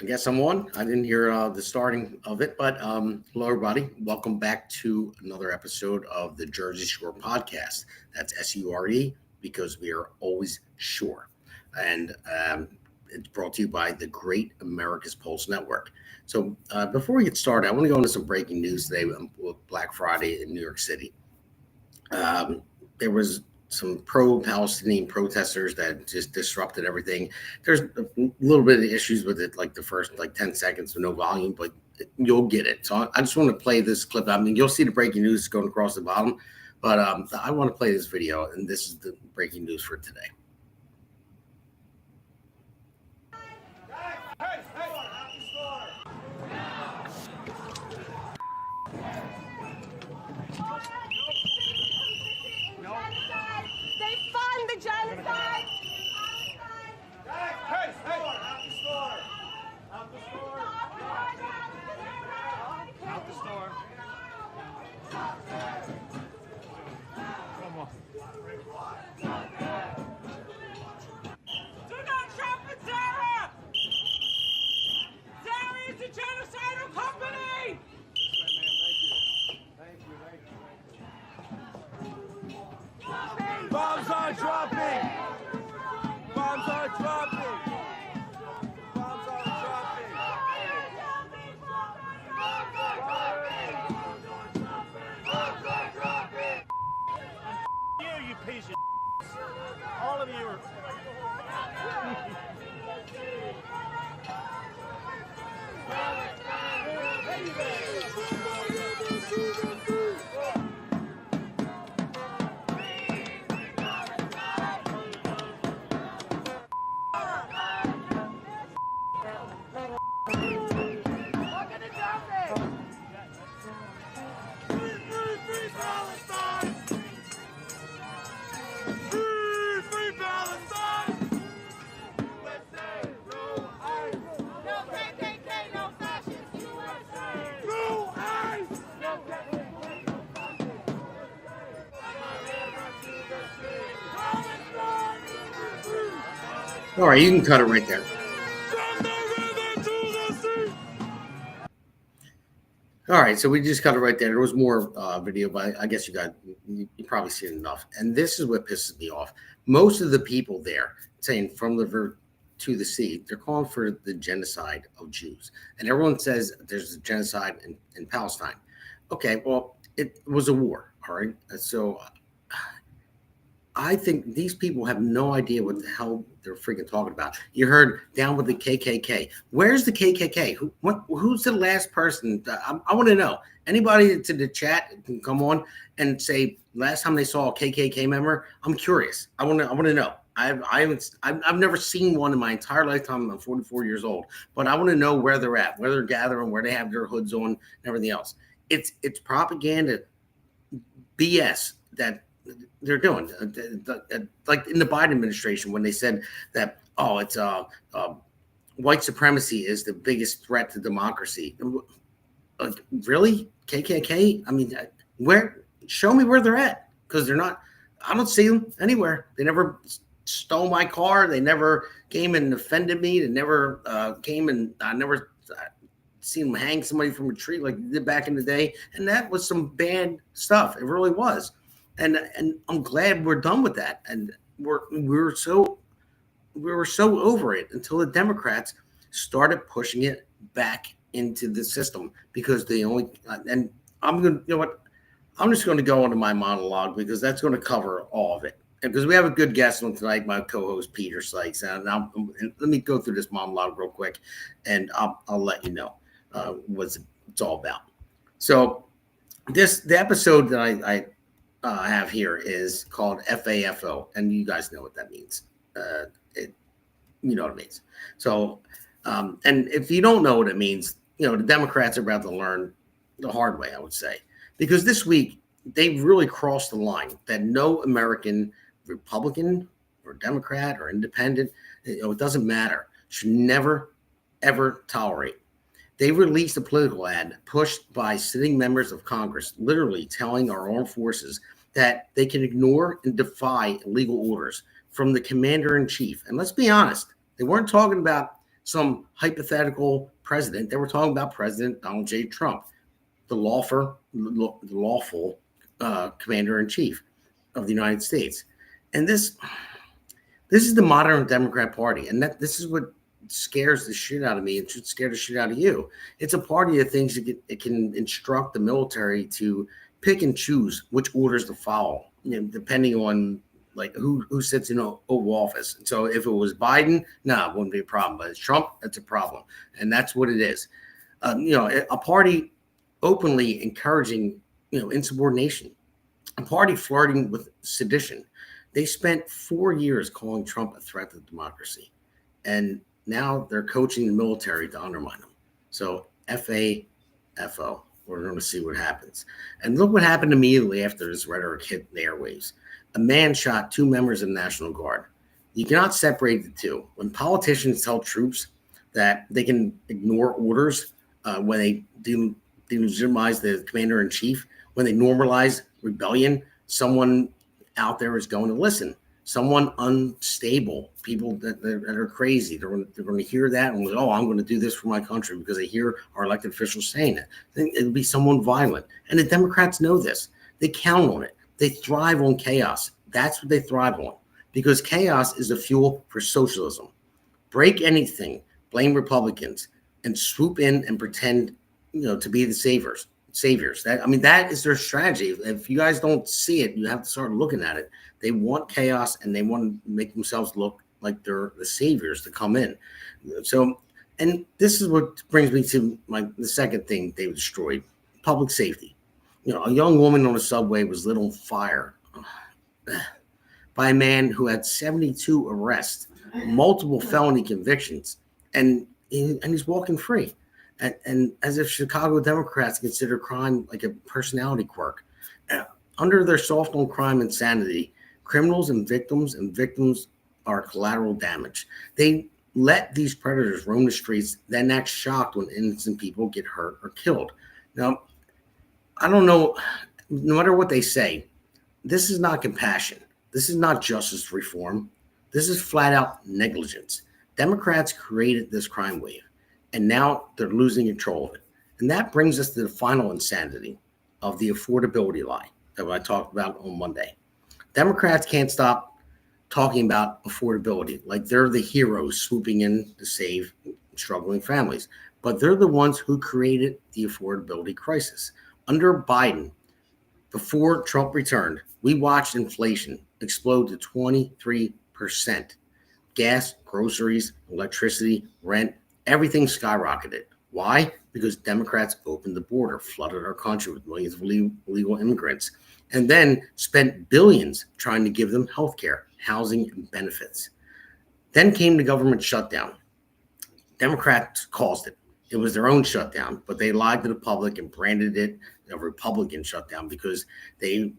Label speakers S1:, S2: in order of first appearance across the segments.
S1: I guess I'm on. I didn't hear the starting of it, but hello, everybody. Welcome back to another episode of the Jersey Shore podcast. That's SURE because we are always sure. And it's brought to you by the Great America's Pulse Network. So before we get started, I want to go into some breaking news today with Black Friday in New York City. There was some pro-Palestinian protesters that just disrupted everything. There's a little bit of issues with it, like the first 10 seconds with no volume, but you'll get it. So I just want to play this clip. I mean, you'll see the breaking news going across the bottom, but I want to play this video, and this is the breaking news for today.
S2: Bombs are dropping! Bombs are dropping! Bombs are dropping! You piece of all of you are...
S1: All right, you can cut it right there. All right, so we just cut it right there. There was more video, but I guess you probably seen enough. And this is what pisses me off. Most of the people there saying from the river to the sea, they're calling for the genocide of Jews. And everyone says there's a genocide in Palestine. Okay, well, it was a war, all right? So I think these people have no idea what the hell they're freaking talking about. You heard down with the KKK. Where's the KKK? Who's the last person? I want to know. Anybody that's in the chat can come on and say last time they saw a KKK member. I'm curious. I want to know. I've never seen one in my entire lifetime. I'm 44 years old, but I want to know where they're at, where they're gathering, where they have their hoods on, and everything else. It's propaganda, BS that they're doing, like in the Biden administration when they said that it's white supremacy is the biggest threat to democracy. Like, really, KKK? I mean, where? Show me where they're at, because they're not. I don't see them anywhere. They never stole my car. They never came and offended me. They never came and I never seen them hang somebody from a tree like they did back in the day. And that was some bad stuff. It really was. And I'm glad we're done with that. And we were so over it until the Democrats started pushing it back into the system, because they only and I'm gonna, you know what, I'm just going to go into my monologue because that's going to cover all of it. And because we have a good guest on tonight, my co-host Peter Sykes, and let me go through this monologue real quick, and I'll let you know what it's all about. So the episode that I have here is called FAFO, and you guys know what that means. You know what it means. So, and if you don't know what it means, the Democrats are about to learn the hard way, I would say, because this week they really crossed the line that no American, Republican or Democrat or independent, it doesn't matter, should never, ever tolerate. They released a political ad pushed by sitting members of Congress, literally telling our armed forces that they can ignore and defy illegal orders from the commander in chief. And let's be honest, they weren't talking about some hypothetical president. They were talking about President Donald J. Trump, the lawful commander in chief of the United States. And this is the modern Democrat Party, and this is what scares the shit out of me and should scare the shit out of you. It's a party that thinks it can instruct the military to pick and choose which orders to follow, depending on like who sits in Oval Office. And so if it was Biden, no, it wouldn't be a problem. But it's Trump, that's a problem, and that's what it is. A party openly encouraging insubordination, a party flirting with sedition. They spent 4 years calling Trump a threat to democracy, and now they're coaching the military to undermine him. So FAFO, we're going to see what happens. And look what happened immediately after this rhetoric hit the airwaves. A man shot 2 members of the National Guard. You cannot separate the two. When politicians tell troops that they can ignore orders when they delegitimize the commander-in-chief, when they normalize rebellion, someone out there is going to listen. Someone unstable, people that are crazy, they're going to hear that and go, oh, I'm going to do this for my country because they hear our elected officials saying it. It'll be someone violent. And the Democrats know this. They count on it. They thrive on chaos. That's what they thrive on, because chaos is the fuel for socialism. Break anything, blame Republicans, and swoop in and pretend, to be the saviors. That is their strategy. If you guys don't see it, you have to start looking at it. They want chaos, and they want to make themselves look like they're the saviors to come in. So, and this is what brings me to the second thing they destroyed: public safety. A young woman on a subway was lit on fire by a man who had 72 arrests, multiple felony convictions, and he's walking free. And as if Chicago Democrats consider crime like a personality quirk. Under their soft on crime insanity, criminals and victims are collateral damage. They let these predators roam the streets, then act shocked when innocent people get hurt or killed. Now, I don't know, no matter what they say, this is not compassion. This is not justice reform. This is flat out negligence. Democrats created this crime wave, and now they're losing control of it. And that brings us to the final insanity of the affordability lie that I talked about on Monday. Democrats can't stop talking about affordability like they're the heroes swooping in to save struggling families. But they're the ones who created the affordability crisis. Under Biden, before Trump returned, we watched inflation explode to 23%. Gas, groceries, electricity, rent, everything skyrocketed. Why? Because Democrats opened the border, flooded our country with millions of illegal immigrants, and then spent billions trying to give them health care, housing, and benefits. Then came the government shutdown. Democrats caused it. It was their own shutdown, but they lied to the public and branded it a Republican shutdown because they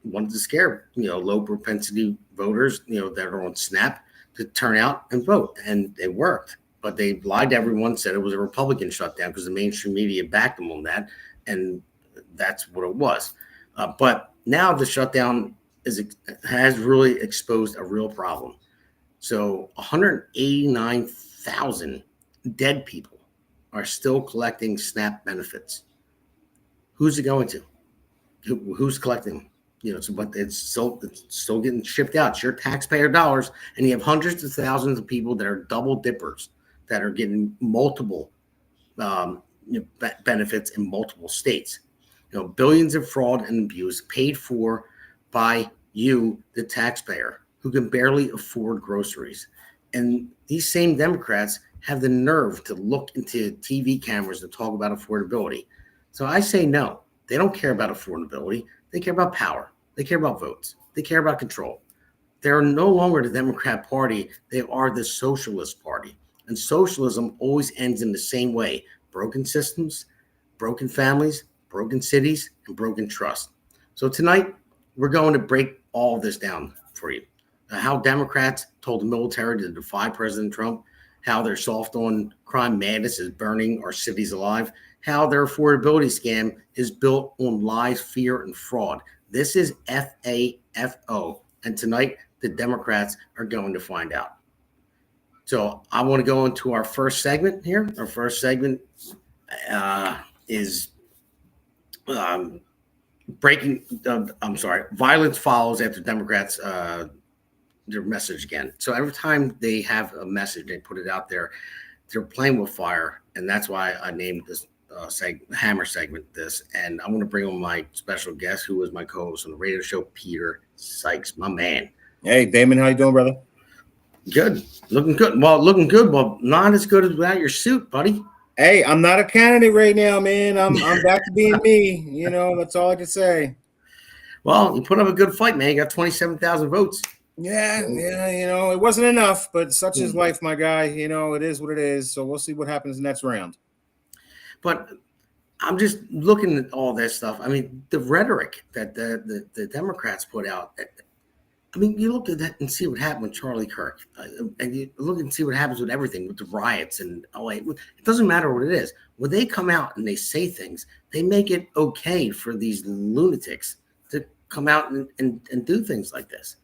S1: wanted to scare, low propensity voters, that are on SNAP to turn out and vote. And it worked. But they lied to everyone, said it was a Republican shutdown because the mainstream media backed them on that. And that's what it was. But now the shutdown has really exposed a real problem. So 189,000 dead people are still collecting SNAP benefits. Who's it going to? Who's collecting them? But it's still getting shipped out. It's your taxpayer dollars, and you have hundreds of thousands of people that are double dippers that are getting multiple benefits in multiple states. Billions of fraud and abuse paid for by you, the taxpayer, who can barely afford groceries. And these same Democrats have the nerve to look into TV cameras and talk about affordability. So I say no. They don't care about affordability. They care about power. They care about votes. They care about control. They're no longer the Democrat Party. They are the Socialist Party. And socialism always ends in the same way: broken systems, broken families, broken cities, and broken trust. So tonight, we're going to break all of this down for you. How Democrats told the military to defy President Trump, how their soft on crime madness is burning our cities alive, how their affordability scam is built on lies, fear, and fraud. This is FAFO. And tonight, the Democrats are going to find out. So I want to go into our first segment here. Our first segment is breaking. Violence follows after Democrats their message again. So every time they have a message, they put it out there. They're playing with fire, and that's why I named this Hammer segment this. And I want to bring on my special guest, who was my co-host on the radio show, Peter Sykes, my man.
S3: Hey, Damon, how you doing, brother?
S1: Good. Looking good. Well, looking good, but not as good as without your suit, buddy.
S3: Hey, I'm not a candidate right now, man. I'm back to being me. You know, that's all I can say.
S1: Well, you put up a good fight, man. You got 27,000 votes.
S3: Yeah, you know, it wasn't enough, but such is life, my guy. You know, it is what it is. So we'll see what happens next round.
S1: But I'm just looking at all this stuff. I mean, the rhetoric that the Democrats put out. I mean, you look at that and see what happened with Charlie Kirk, and you look and see what happens with everything, with the riots and it doesn't matter what it is. When they come out and they say things, they make it okay for these lunatics to come out and do things like this.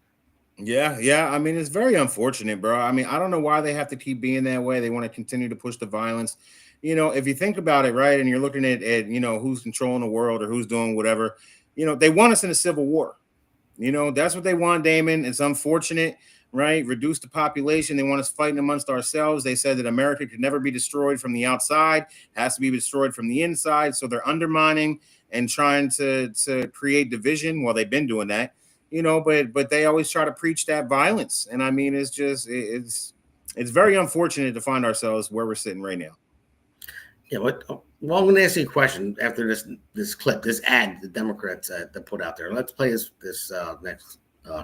S3: Yeah. I mean, it's very unfortunate, bro. I mean, I don't know why they have to keep being that way. They want to continue to push the violence. You know, if you think about it, right, and you're looking at you know, who's controlling the world or who's doing whatever, you know, they want us in a civil war. You know, that's what they want, Damon. It's unfortunate, right? Reduce the population. They want us fighting amongst ourselves. They said that America could never be destroyed from the outside. It has to be destroyed from the inside. So they're undermining and trying to create division. Well, they've been doing that, you know, but they always try to preach that violence. And I mean, it's just it's very unfortunate to find ourselves where we're sitting right now.
S1: Yeah, well, I'm going to ask you a question after this clip, this ad the Democrats that put out there. Let's play this next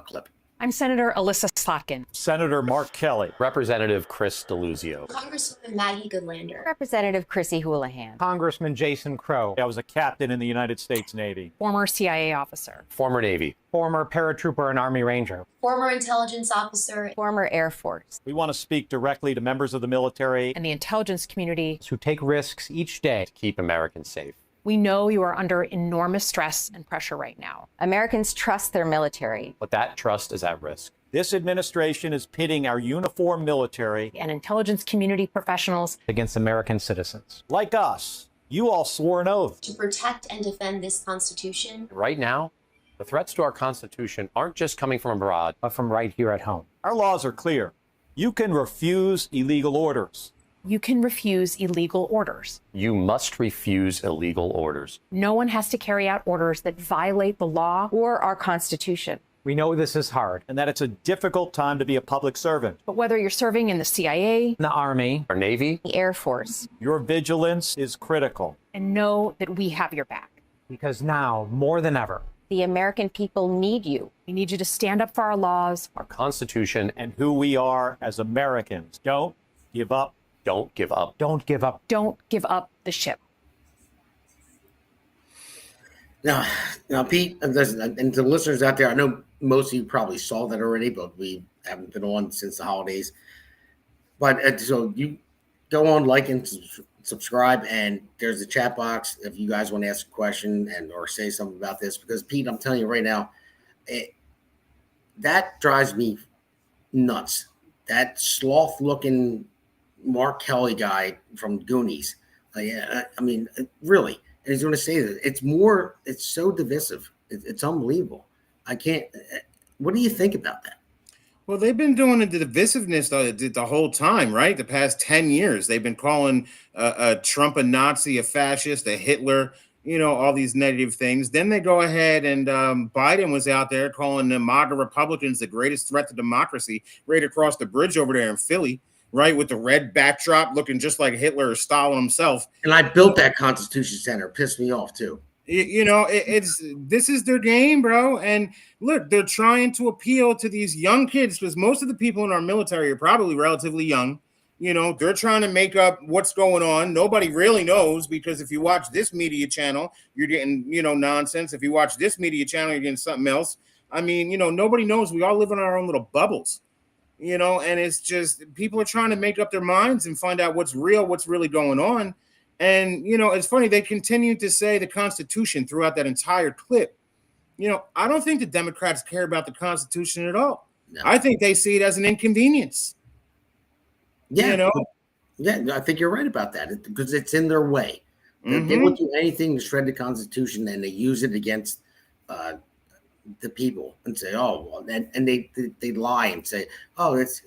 S1: clip.
S4: I'm Senator Alyssa Slotkin.
S5: Senator Mark Kelly.
S6: Representative Chris Deluzio.
S7: Congresswoman Maggie Goodlander.
S8: Representative Chrissy Houlihan.
S5: Congressman Jason Crow. I was a captain in the United States Navy.
S4: Former CIA officer.
S6: Former Navy.
S9: Former paratrooper and Army Ranger.
S7: Former intelligence officer.
S8: Former Air Force.
S5: We want to speak directly to members of the military
S4: And the intelligence community.
S9: Who take risks each day
S6: to keep Americans safe.
S4: We know you are under enormous stress and pressure right now.
S8: Americans trust their military.
S6: But that trust is at risk.
S5: This administration is pitting our uniformed military
S4: And intelligence community professionals
S9: against American citizens.
S5: like us. You all swore an oath.
S7: To protect and defend this Constitution.
S6: Right now, the threats to our Constitution aren't just coming from abroad,
S9: But from right here at home.
S5: Our laws are clear. You can refuse illegal orders.
S4: You can refuse illegal orders.
S6: you must refuse illegal orders.
S4: No one has to carry out orders that violate the law.
S8: Or our Constitution.
S9: We know this is hard.
S5: And that it's a difficult time to be a public servant.
S4: But whether you're serving in the CIA,
S9: In the Army,
S6: Our Navy,
S8: The Air Force.
S5: Your vigilance is critical.
S4: and know that we have your back.
S9: because now, more than ever,
S8: The American people need you.
S4: We need you to stand up for our laws.
S6: our Constitution,
S5: And who we are as Americans. Don't give up.
S6: don't give up.
S9: don't give up.
S4: Don't give up the ship.
S1: Now, Pete, and to the listeners out there, I know most of you probably saw that already, but we haven't been on since the holidays. But so you go on, like and subscribe, and there's a chat box if you guys want to ask a question or say something about this. Because Pete, I'm telling you right now, that drives me nuts. That sloth-looking Mark Kelly guy from Goonies. I mean, really. And he's going to say that it's so divisive. It's unbelievable. I can't. What do you think about that?
S3: Well, they've been doing the divisiveness the whole time, right? The past 10 years, they've been calling Trump a Nazi, a fascist, a Hitler, you know, all these negative things. Then they go ahead and Biden was out there calling the MAGA Republicans the greatest threat to democracy right across the bridge over there in Philly, right? With the red backdrop looking just like Hitler or Stalin himself.
S1: And I built that Constitution Center. It pissed me off, too.
S3: You know, this is their game, bro. And look, they're trying to appeal to these young kids because most of the people in our military are probably relatively young. You know, they're trying to make up what's going on. Nobody really knows because if you watch this media channel, you're getting, you know, nonsense. If you watch this media channel, you're getting something else. I mean, you know, nobody knows. We all live in our own little bubbles, you know, and it's just people are trying to make up their minds and find out what's real, what's really going on. And, you know, it's funny. They continue to say the Constitution throughout that entire clip. You know, I don't think the Democrats care about the Constitution at all.
S1: No.
S3: I think they see it as an inconvenience.
S1: Yeah,
S3: You know,
S1: yeah, I think you're right about that because it's in their way. They will do anything to shred the Constitution, and they use it against the people and say, "Oh," well, and they lie and say, "Oh, it's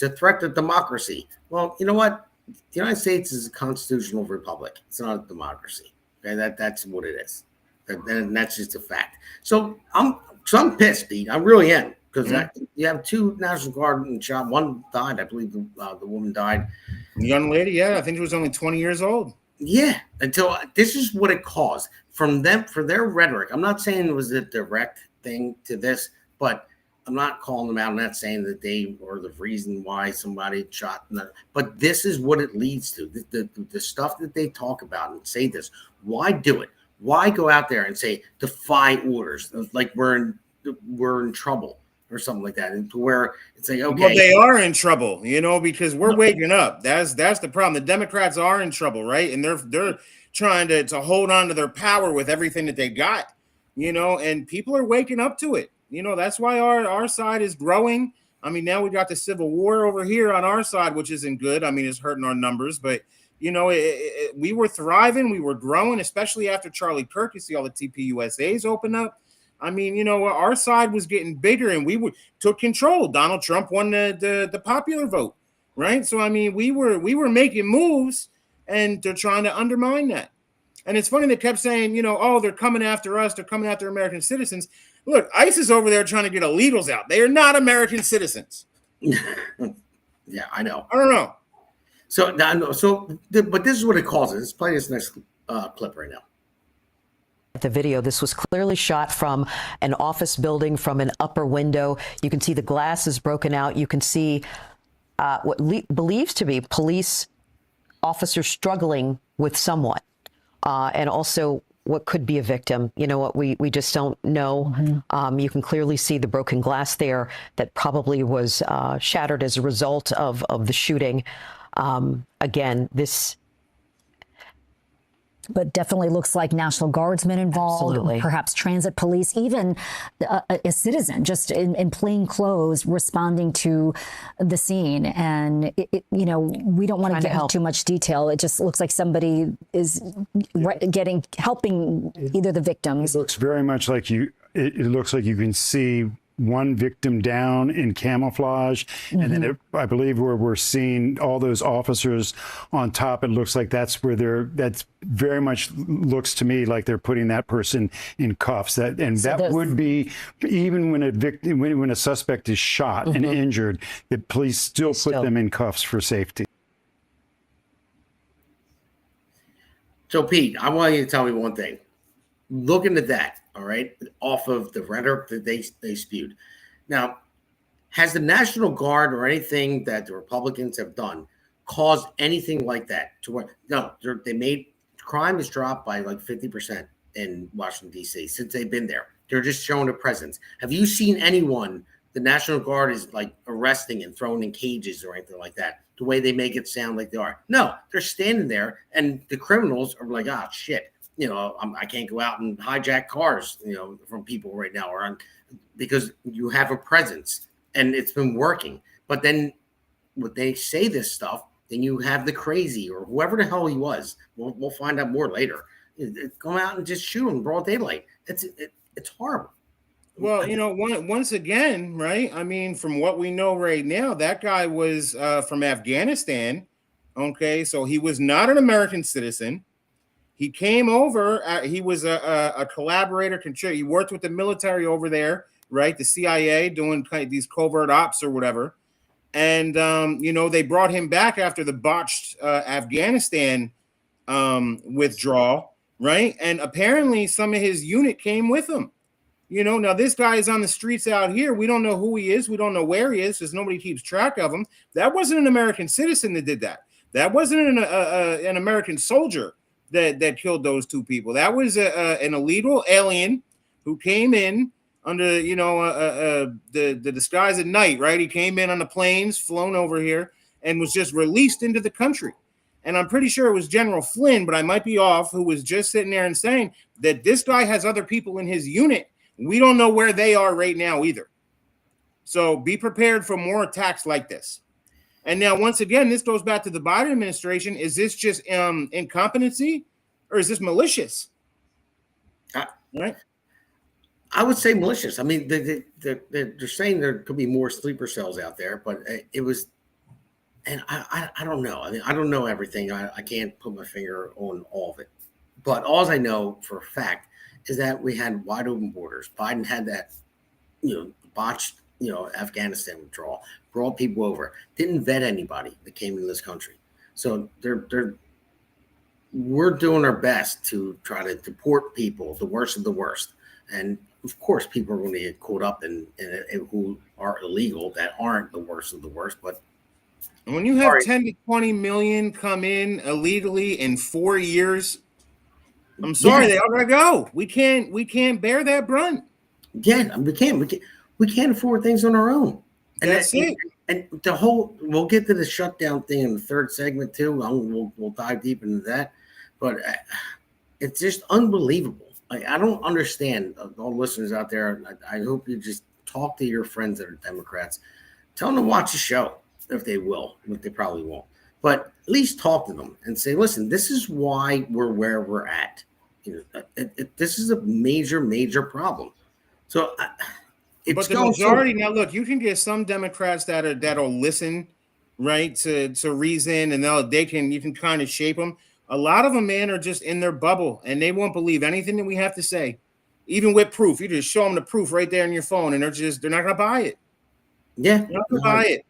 S1: a threat to democracy." Well, you know what? The United States is a constitutional republic. It's not a democracy. Okay, that's what it is, and that's just a fact. So I'm pissed, Pete. I really am because you have two National Guard and shot. One died, I believe. The woman died.
S3: young lady, yeah, I think she was only 20 years old.
S1: Yeah, until this is what it caused from them for their rhetoric. I'm not saying it was a direct thing to this, but I'm not calling them out. I'm not saying that they are the reason why somebody shot. But this is what it leads to. The stuff that they talk about and say this. Why do it? Why go out there and say defy orders like we're in trouble or something like that? And to where it's like, okay,
S3: Well, they are in trouble, you know, because we're waking up. That's the problem. The Democrats are in trouble, right? And they're trying to hold on to their power with everything that they got, you know, and people are waking up to it. You know, that's why our side is growing. I mean, now we got the Civil War over here on our side, which isn't good. I mean, it's hurting our numbers, but you know, we were thriving, we were growing, especially after Charlie Kirk. You see all the TPUSAs open up. I mean, you know, our side was getting bigger, and we took control. Donald Trump won the popular vote, right? So I mean, we were making moves, and they're trying to undermine that. And it's funny they kept saying, you know, oh, they're coming after us, they're coming after American citizens. Look, ICE is over there trying to get illegals out. They are not American citizens.
S1: yeah, I know.
S3: I don't know.
S1: But this is what it causes. Let's play this next clip right now.
S10: The video, this was clearly shot from an office building from an upper window. You can see the glass is broken out. You can see what believes to be police officers struggling with someone, and also what could be a victim. You know what, we just don't know. You can clearly see the broken glass there that probably was shattered as a result of the shooting. Again, this.
S11: But definitely looks like National Guardsmen involved,
S10: Absolutely.
S11: Perhaps transit police, even a citizen just in plain clothes responding to the scene. And, you know, we don't want to get into too much detail. It just looks like somebody is helping either the victims.
S12: It looks very much like it looks like you can see one victim down in camouflage, and then I believe where we're seeing all those officers on top, it looks like that's where that's very much looks to me like they're putting that person in cuffs. That would be, even when when a suspect is shot and injured, the police still put them in cuffs for safety.
S1: So Pete, I want you to tell me one thing. Looking at that, all right, off of the rhetoric that they spewed. Now, has the National Guard or anything that the Republicans have done caused anything like that? To where they made crime has dropped by like 50% in Washington D.C. since they've been there. They're just showing a presence. Have you seen anyone the National Guard is like arresting and throwing in cages or anything like that? The way they make it sound like they are. No, they're standing there, and the criminals are like, "Ah, shit." You know, I can't go out and hijack cars, you know, from people right now, because you have a presence and it's been working. But then when they say this stuff, then you have the crazy or whoever the hell he was. We'll find out more later. Go out and just shoot him in broad daylight. It's horrible.
S3: Well, you know, once again, right? I mean, from what we know right now, that guy was from Afghanistan. Okay, so he was not an American citizen. He came over. He was a collaborator, contributor. He worked with the military over there, right? The CIA doing kind of these covert ops or whatever. And, you know, they brought him back after the botched Afghanistan withdrawal, right? And apparently some of his unit came with him. You know, now this guy is on the streets out here. We don't know who he is. We don't know where he is because nobody keeps track of him. That wasn't an American citizen that did that. That wasn't an American soldier that killed those two people. That was an illegal alien who came in under, you know, the disguise at night, right? He came in on the planes, flown over here, and was just released into the country. And I'm pretty sure it was General Flynn, but I might be off, who was just sitting there and saying that this guy has other people in his unit. We don't know where they are right now either. So be prepared for more attacks like this. And now, once again, this goes back to the Biden administration. Is this just incompetency, or is this malicious? Right?
S1: I would say malicious. I mean, they're saying there could be more sleeper cells out there, but it was, and I don't know. I mean, I don't know everything. I can't put my finger on all of it. But all I know for a fact is that we had wide open borders. Biden had that, botched, Afghanistan withdrawal, brought people over, didn't vet anybody that came into this country. So we're doing our best to try to deport people, the worst of the worst. And of course, people are going to get caught up in who are illegal that aren't the worst of the worst. But
S3: when you have 10 to 20 million come in illegally in 4 years, I'm sorry, they all gotta go. We can't bear that brunt.
S1: Yeah, we can't afford things on our own. And
S3: that's it.
S1: And we'll get to the shutdown thing in the third segment too. We'll dive deep into that. But it's just unbelievable. I don't understand, all listeners out there. I hope you just talk to your friends that are Democrats. Tell them to watch the show if they will, but they probably won't. But at least talk to them and say, listen, this is why we're where we're at. This is a major, major problem. So
S3: but the majority now, look, you can get some Democrats that'll listen, right, to reason, and you can kind of shape them. A lot of them, man, are just in their bubble, and they won't believe anything that we have to say, even with proof. You just show them the proof right there on your phone, and they're not gonna buy it.
S1: Yeah,
S3: they're not gonna buy it.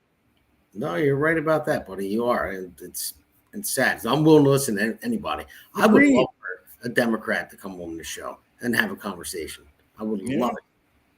S1: No, you're right about that, buddy. You are, and it's sad. So I'm willing to listen to anybody.
S3: Agreed.
S1: I would love for a Democrat to come on the show and have a conversation. I would love it.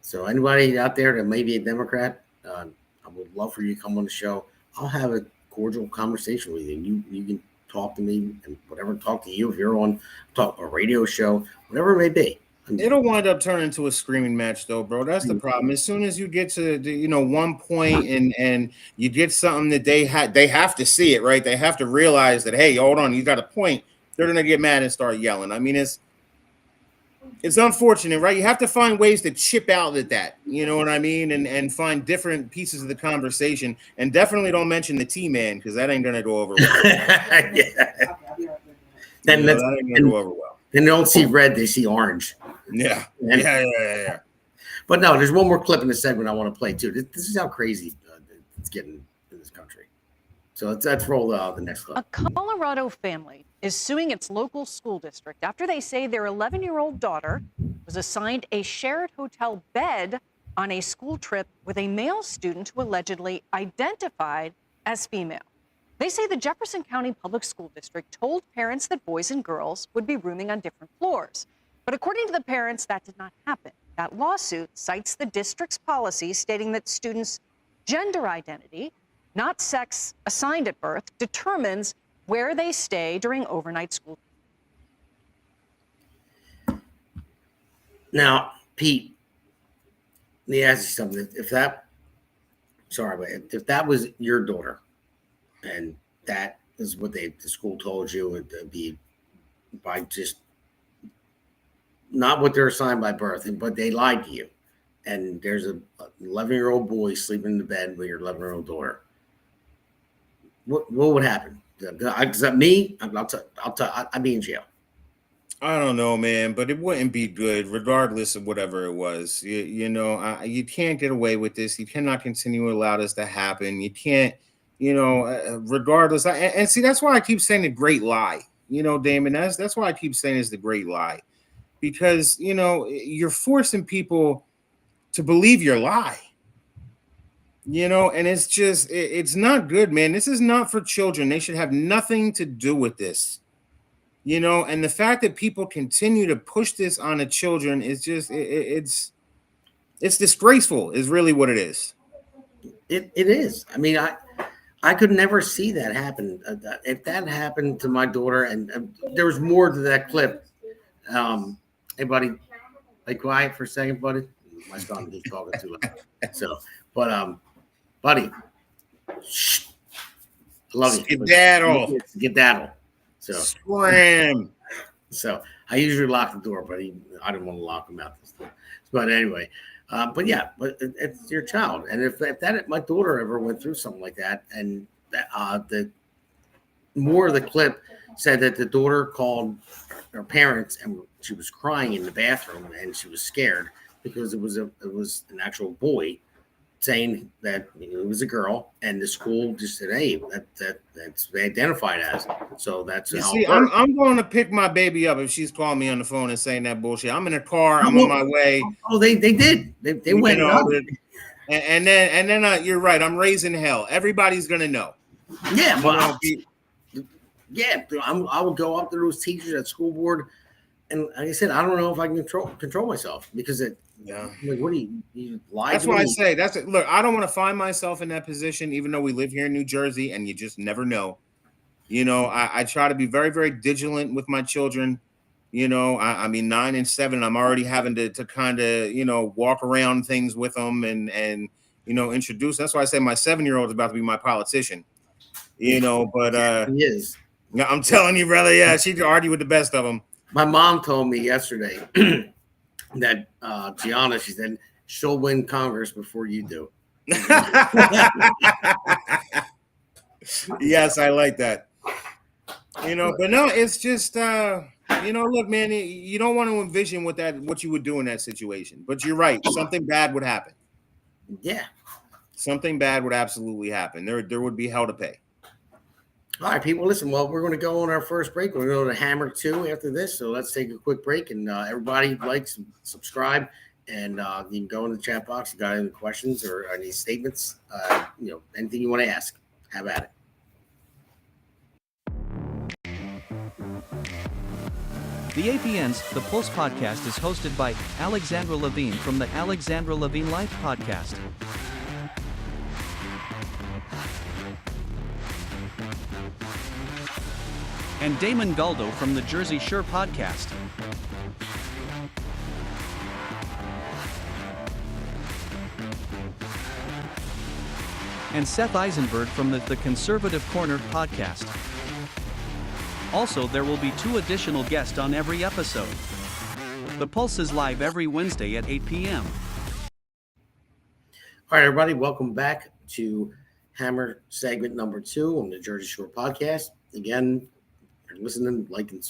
S1: So anybody out there that may be a Democrat, I would love for you to come on the show. I'll have a cordial conversation with you. You can talk to me and whatever, talk to you if you're on a radio show, whatever it may be.
S3: It'll wind up turning into a screaming match, though, bro. That's the problem. As soon as you get to one point and you get something that they have to see it, right? They have to realize that, hey, hold on, you got a point. They're gonna get mad and start yelling. I mean, it's unfortunate, right? You have to find ways to chip out at that. You know what I mean? And find different pieces of the conversation. And definitely don't mention the T-Man, because that ain't gonna go over well.
S1: Yeah. Then
S3: that ain't gonna go over well.
S1: Then they don't see red, they see orange.
S3: Yeah.
S1: But no, there's one more clip in the segment I want to play too. This is how crazy it's getting in this country. So let's roll the next clip.
S13: A Colorado family is suing its local school district after they say their 11-year-old daughter was assigned a shared hotel bed on a school trip with a male student who allegedly identified as female. They say the Jefferson County Public School District told parents that boys and girls would be rooming on different floors. But according to the parents, that did not happen. That lawsuit cites the district's policy stating that students' gender identity, not sex assigned at birth, determines where they stay during overnight school.
S1: Now, Pete, let me ask you something. If that was your daughter, and that is what the school told you, it would be by just not what they're assigned by birth, but they lied to you. And there's a 11-year-old boy sleeping in the bed with your 11-year-old daughter. What would happen? Is that me? I'd be in jail.
S3: I don't know, man, but it wouldn't be good, regardless of whatever it was. You can't get away with this. You cannot continue to allow this to happen. You can't. Regardless, and see, that's why I keep saying the great lie. Damon, that's why I keep saying it's the great lie, because you're forcing people to believe your lie. And it's not good, man. This is not for children. They should have nothing to do with this. And the fact that people continue to push this on the children is just it's disgraceful, is really what it is.
S1: It is. I mean, I could never see that happen. If that happened to my daughter, and there was more to that clip. Hey, buddy, be quiet for a second, buddy. My son is talking too loud. So, but buddy, shh. I love you. Skedaddle. So
S3: scram.
S1: So I usually lock the door, but I didn't want to lock him out this time. But anyway. But it's your child, and if my daughter ever went through something like that, and The more of the clip said that the daughter called her parents and she was crying in the bathroom and she was scared because it was an actual boy saying that it was a girl, and the school just said, "Hey, that's identified as." So that's
S3: You
S1: how
S3: see,
S1: it works.
S3: I'm going to pick my baby up if she's calling me on the phone and saying that bullshit. I'm in a car. I'm on my way.
S1: Oh, they did. They went.
S3: And then you're right. I'm raising hell. Everybody's gonna know.
S1: Yeah, but I would go up to those teachers at school board, and like I said, I don't know if I can control myself because like, what do you lie?
S3: That's why I say that's it. Look, I don't want to find myself in that position, even though we live here in New Jersey, and you just never know. I try to be very, very vigilant with my children. I mean, 9 and 7, I'm already having to kind of, walk around things with them and introduce. That's why I say my 7-year-old is about to be my politician, but
S1: he is.
S3: I'm telling you, brother. Yeah, she can argue with the best of them.
S1: My mom told me yesterday that Gianna, she said, she'll win Congress before you do.
S3: Yes, I like that. But no, it's just look, man, you don't want to envision what you would do in that situation. But you're right, something bad would happen.
S1: Yeah.
S3: Something bad would absolutely happen. There would be hell to pay.
S1: All right, people, listen, well, we're going to go on our first break. We're going to go to Hammer 2 after this. So let's take a quick break, and everybody likes, subscribe, and you can go in the chat box. If you got any questions or any statements, anything you want to ask, have at it.
S14: The APN's The Pulse podcast is hosted by Alexandra Levine from the Alexandra Levine Life podcast. And Damon Galdo from the Jersey Shore podcast. And Seth Eisenberg from the Conservative Corner podcast. Also, there will be 2 additional guests on every episode. The Pulse is live every Wednesday at 8 p.m.
S1: All right, everybody, welcome back to Hammer segment number 2 on the Jersey Shore podcast. Again, you're listening, like and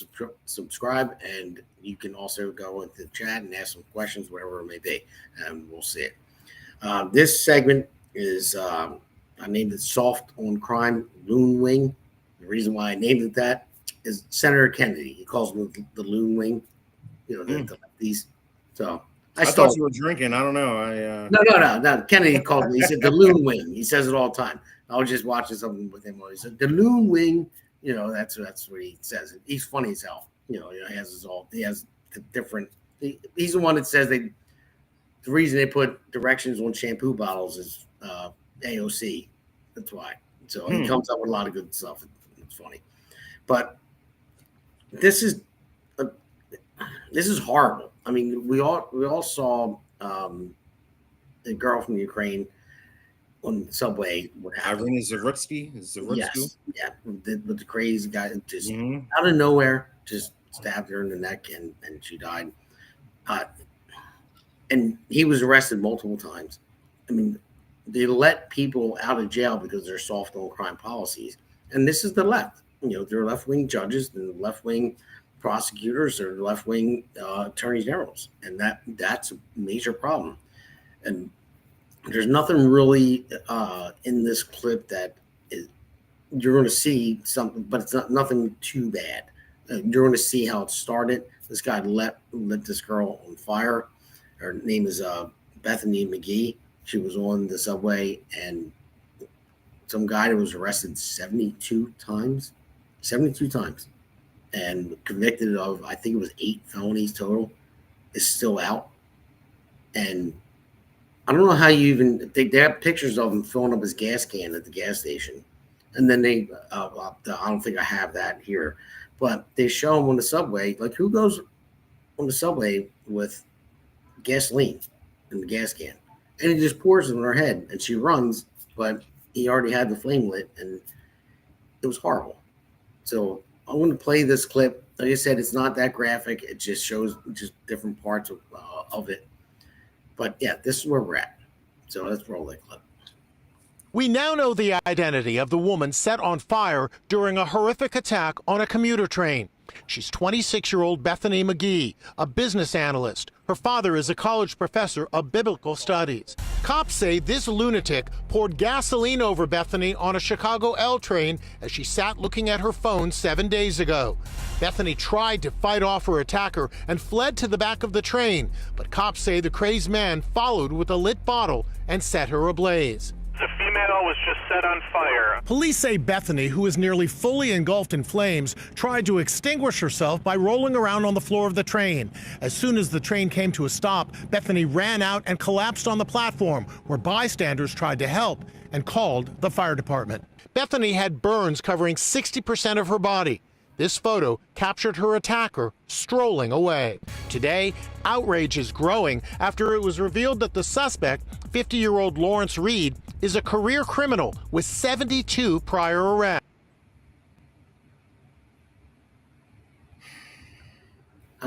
S1: subscribe, and you can also go into the chat and ask some questions, whatever it may be, and we'll see it. This segment is, I named it Soft on Crime Loon Wing. The reason why I named it that is Senator Kennedy. He calls them the Loon Wing, the lefties. So
S3: I thought you were drinking. I don't know.
S1: No. Kennedy called me. He said the Loon Wing. He says it all the time. I was just watching something with him. He said the Loon Wing. That's what he says. He's funny as hell. He has the different. He's the one that says the reason they put directions on shampoo bottles is AOC. That's why. So he comes up with a lot of good stuff. It's funny, but this is horrible. I mean, we all saw the girl from Ukraine on the subway.
S3: Irina Zarutsky.
S1: Yes, yeah, with the crazy guy just out of nowhere just stabbed her in the neck and she died. And he was arrested multiple times. I mean, they let people out of jail because they're soft on crime policies. And this is the left. They're left-wing judges and left-wing prosecutors or left-wing attorney generals. And that's a major problem. And there's nothing really in this clip that you're going to see something, but it's nothing too bad. You're going to see how it started. This guy lit this girl on fire. Her name is Bethany McGee. She was on the subway, and some guy that was arrested 72 times, and convicted of, I think it was 8 felonies total, is still out. And I don't know how you even, they have pictures of him filling up his gas can at the gas station. And then I don't think I have that here, but they show him on the subway. Like, who goes on the subway with gasoline in the gas can? And he just pours it on her head, and she runs, but he already had the flame lit, and it was horrible. So I want to play this clip. Like I said, it's not that graphic. It just shows just different parts of it. But yeah, this is where we're at. So let's roll that clip.
S15: We now know the identity of the woman set on fire during a horrific attack on a commuter train. She's 26-year-old Bethany McGee, a business analyst. Her father is a college professor of biblical studies. Cops say this lunatic poured gasoline over Bethany on a Chicago L train as she sat looking at her phone 7 days ago. Bethany tried to fight off her attacker and fled to the back of the train, but cops say the crazed man followed with a lit bottle and set her ablaze.
S16: The female was just set on fire.
S15: Police say Bethany, who is nearly fully engulfed in flames, tried to extinguish herself by rolling around on the floor of the train. As soon as the train came to a stop, Bethany ran out and collapsed on the platform, where bystanders tried to help and called the fire department. Bethany had burns covering 60% of her body. This photo captured her attacker strolling away. Today, outrage is growing after it was revealed that the suspect, 50-year-old Lawrence Reed, is a career criminal with 72 prior arrests.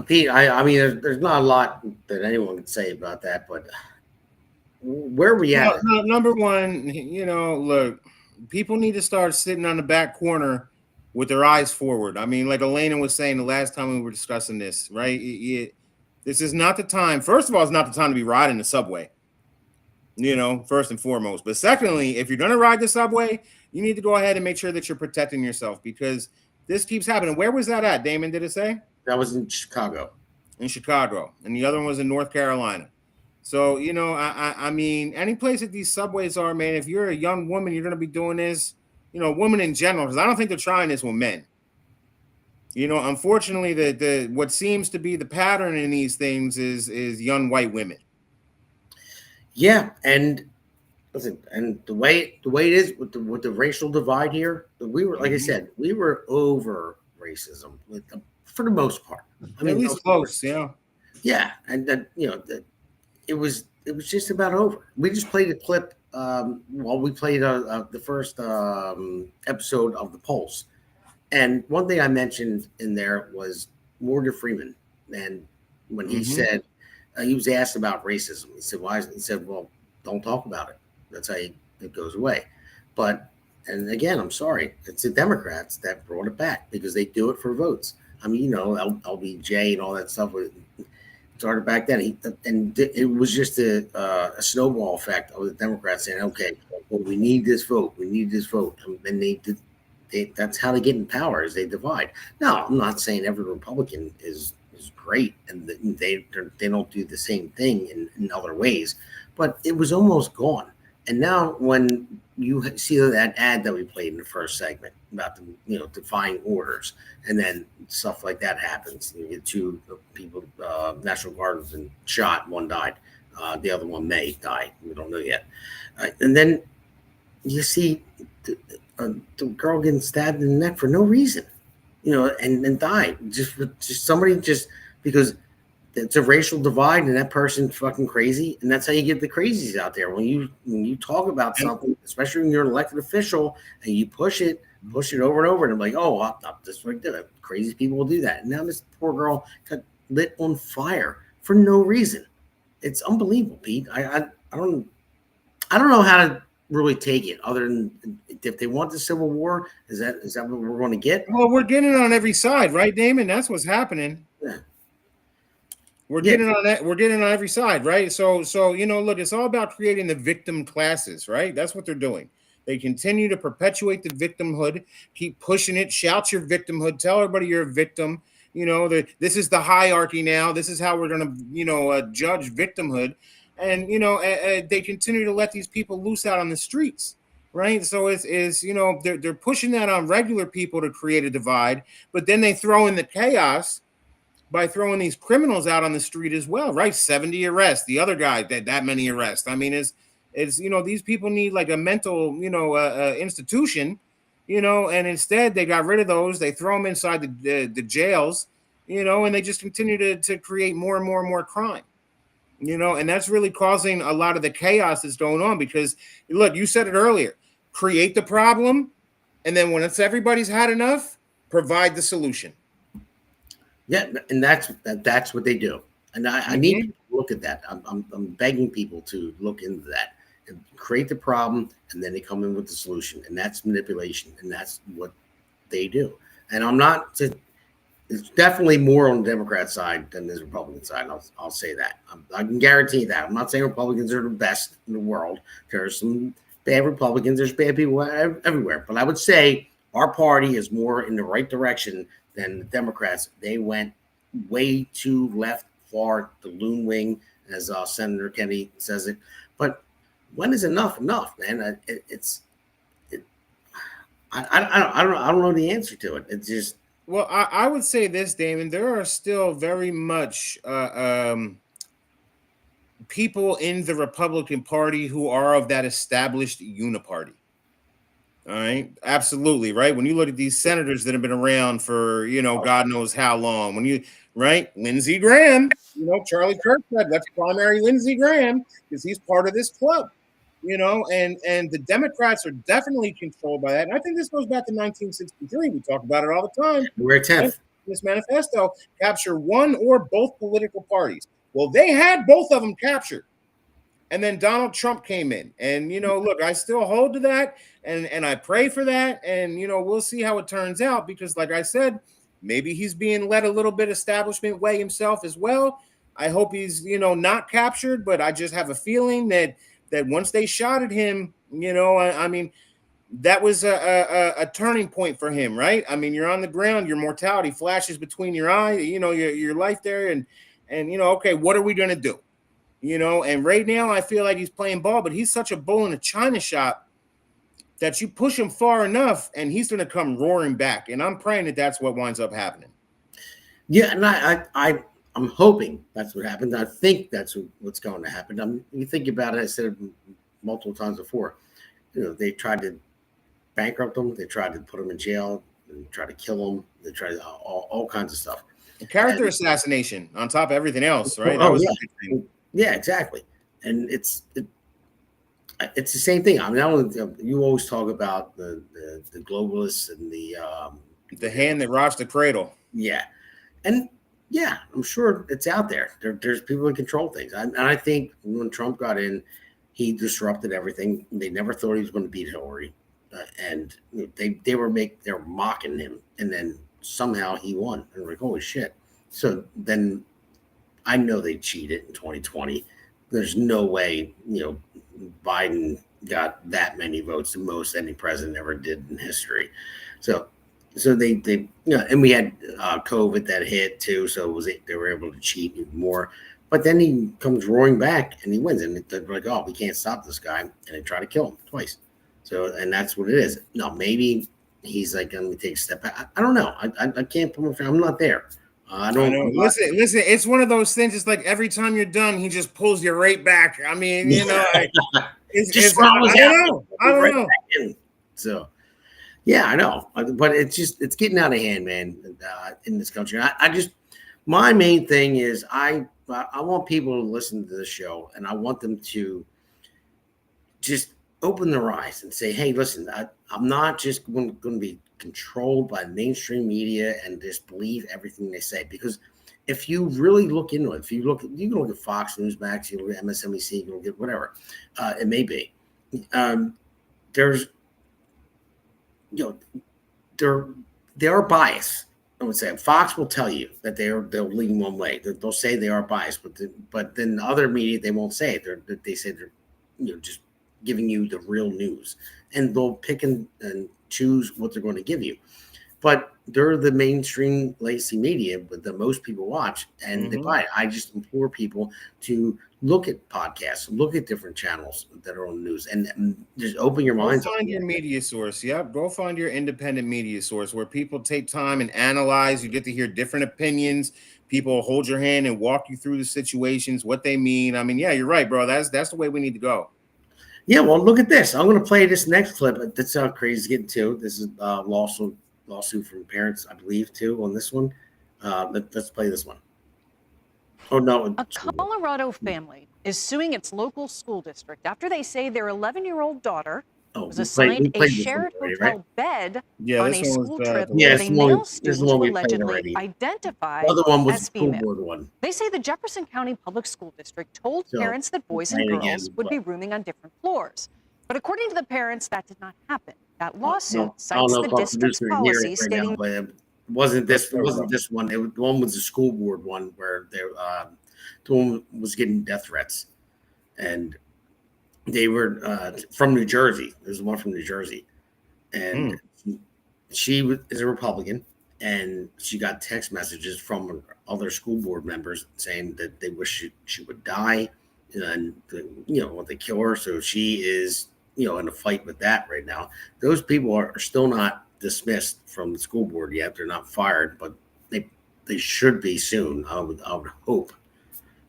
S1: Pete, I mean, there's not a lot that anyone can say about that, but where are we at?
S3: Number one, look, people need to start sitting on the back corner with their eyes forward. I mean, like Elena was saying the last time we were discussing this, right? This is not the time. First of all, it's not the time to be riding the subway, first and foremost. But secondly, if you're going to ride the subway, you need to go ahead and make sure that you're protecting yourself, because this keeps happening. Where was that at, Damon, did it say?
S1: That was in Chicago.
S3: In Chicago. And the other one was in North Carolina. So, I mean, any place that these subways are, man, if you're a young woman, you're going to be doing this, women in general, because I don't think they're trying this with men. Unfortunately, the what seems to be the pattern in these things is young white women.
S1: Yeah, and listen, and the way it is with the racial divide here, we were, like I said, we were over racism for the most part. I mean,
S3: at least close, yeah.
S1: Yeah, and then it was just about over. We just played a clip. We played the first episode of The Pulse, and one thing I mentioned in there was Morgan Freeman, and when he said he was asked about racism, he said, "Why?" He said, "Well, don't talk about it. That's how it goes away." And again, I'm sorry, it's the Democrats that brought it back because they do it for votes. I mean, LBJ and all that stuff started back then, and it was just a snowball effect of the Democrats saying, "Okay, well, we need this vote, and that's how they get in power, is they divide." Now, I'm not saying every Republican is great, and they don't do the same thing in other ways, but it was almost gone. And now, when you see that ad that we played in the first segment about the defying orders, and then stuff like that happens, you get two people, National Guard was shot, one died, the other one may die, we don't know yet, and then you see the girl getting stabbed in the neck for no reason, and died just somebody just because it's a racial divide and that person's fucking crazy, and that's how you get the crazies out there. When you talk about something, especially when you're an elected official and you push it over and over, and I'm like, oh, this right there, crazy people will do that. And now this poor girl got lit on fire for no reason. It's unbelievable, Pete. I don't know how to really take it, other than if they want the Civil War, is that what we're going to get?
S3: Well, we're getting it on every side, right, Damon? That's what's happening.
S1: Yeah.
S3: We're getting on that. We're getting on every side, right? So look, it's all about creating the victim classes, right? That's what they're doing. They continue to perpetuate the victimhood, keep pushing it, shout your victimhood, tell everybody you're a victim. This is the hierarchy now. This is how we're going to, judge victimhood, and they continue to let these people loose out on the streets, right? So they're pushing that on regular people to create a divide, but then they throw in the chaos by throwing these criminals out on the street as well, right? 70 arrests. The other guy that many arrests. I mean, it's these people need like a mental, institution, and instead they got rid of those. They throw them inside the jails, and they just continue to create more and more and more crime, and that's really causing a lot of the chaos that's going on because, look, you said it earlier, create the problem, and then when everybody's had enough, provide the solution.
S1: Yeah, and that's what they do, and I need to look at that. I'm begging people to look into that and create the problem, and then they come in with the solution, and that's manipulation, and that's what they do. And I'm not. It's definitely more on the Democrat side than the Republican side. I'll say that. I can guarantee that. I'm not saying Republicans are the best in the world. There's some bad Republicans. There's bad people everywhere. But I would say our party is more in the right direction than the Democrats. They went way too left, far, the Loon wing, as Senator Kennedy says it. But when is enough, man? I don't know the answer to it. It's just.
S3: Well, I would say this, Damon. There are still very much people in the Republican Party who are of that established uniparty. All right, absolutely, right. When you look at these senators that have been around for God knows how long, Lindsey Graham, Charlie Kirk said let's primary Lindsey Graham because he's part of this club. And the Democrats are definitely controlled by that. And I think this goes back to 1963. We talk about it all the time.
S1: We're 10th.
S3: This manifesto, capture one or both political parties. Well, they had both of them captured. And then Donald Trump came in. And, look, I still hold to that. And I pray for that. And, we'll see how it turns out. Because, like I said, maybe he's being led a little bit establishment way himself as well. I hope he's, not captured. But I just have a feeling that once they shot at him, I mean, that was a turning point for him, right? I mean, you're on the ground, your mortality flashes between your eyes, your life there, and okay, what are we gonna do? And right now I feel like he's playing ball, but he's such a bull in a china shop that you push him far enough, and he's gonna come roaring back. And I'm praying that that's what winds up happening.
S1: Yeah, and I'm hoping that's what happened. I think that's what's going to happen. You think about it, I said it multiple times before. They tried to bankrupt them. They tried to put them in jail. They tried to kill them. They tried all kinds of stuff.
S3: Character assassination on top of everything else, right?
S1: Yeah, exactly. And it's the same thing. I mean, you always talk about the globalists and
S3: the hand that rocks the cradle.
S1: Yeah, and. Yeah, I'm sure it's out there. There's people that control things. And I think when Trump got in, he disrupted everything. They never thought he was going to beat Hillary. And they were mocking him. And then somehow he won. And we're like, holy shit. So then I know they cheated in 2020. There's no way, Biden got that many votes, the most any president ever did in history. So they and we had COVID that hit too. So they were able to cheat even more. But then he comes roaring back and he wins. And they're like, oh, we can't stop this guy. And they try to kill him twice. So, and that's what it is. No, maybe he's like, let me take a step back. I don't know. I can't put my finger. I'm not there. I don't know.
S3: Listen, it's one of those things. It's like every time you're done, he just pulls you right back. I mean, I don't know.
S1: So. Yeah, I know, but it's getting out of hand, man, in this country. My main thing is I want people to listen to the show, and I want them to just open their eyes and say, hey, listen, I'm not just going to be controlled by mainstream media and just believe everything they say. Because if you really look into it, you can look at Fox News Max, you can look at MSNBC, you can look at whatever it may be. There's they are biased. I would say Fox will tell you that they'll lean one way. They'll say they are biased, but then other media they won't say it. They say they're just giving you the real news, and they'll pick and choose what they're going to give you. But they're the mainstream lazy media that most people watch, and they buy it. I just implore people to look at podcasts, look at different channels that are on the news, and just open your minds.
S3: Go find your media source. Yep. Go find your independent media source where people take time and analyze. You get to hear different opinions. People hold your hand and walk you through the situations, what they mean. I mean, yeah, you're right, bro. That's the way we need to go.
S1: Yeah. Well, look at this. I'm going to play this next clip. That's how crazy it's getting too. This is lawsuit from parents, I believe, too, on this one. Let's play this one. Oh, no.
S13: A Colorado family is suing its local school district after they say their 11-year-old daughter
S1: Oh,
S13: was assigned a shared
S1: already,
S13: hotel
S1: right?
S13: bed
S3: Yeah,
S13: on
S3: this
S13: a
S3: one was
S13: school
S3: the
S13: trip
S3: one.
S1: Yeah,
S13: with a male
S1: this is the
S13: student
S1: one
S13: who
S1: we played
S13: allegedly
S1: already. The
S13: identified
S1: other one was the
S13: as
S1: school
S13: female.
S1: board one.
S13: They say the Jefferson County Public School District told
S1: So
S13: parents that
S1: we'll
S13: boys
S1: play
S13: and
S1: it again
S13: girls
S1: as
S13: would be
S1: well.
S13: rooming on different floors. But according to the parents, that did not happen. That lawsuit
S1: I don't
S13: cites
S1: know
S13: the
S1: if our
S13: district's
S1: producer can hear
S13: policy
S1: it right now,
S13: stating
S1: but it wasn't
S3: Let's
S1: this. It
S3: go,
S1: wasn't
S3: bro.
S1: this one. The one was the school board one where the one was getting death threats, and they were from New Jersey. There's one from New Jersey, and she is a Republican, and she got text messages from other school board members saying that they wish she would die, and want they kill her. So she is in a fight with that right now. Those people are still not dismissed from the school board yet. They're not fired, but they should be soon. I would hope.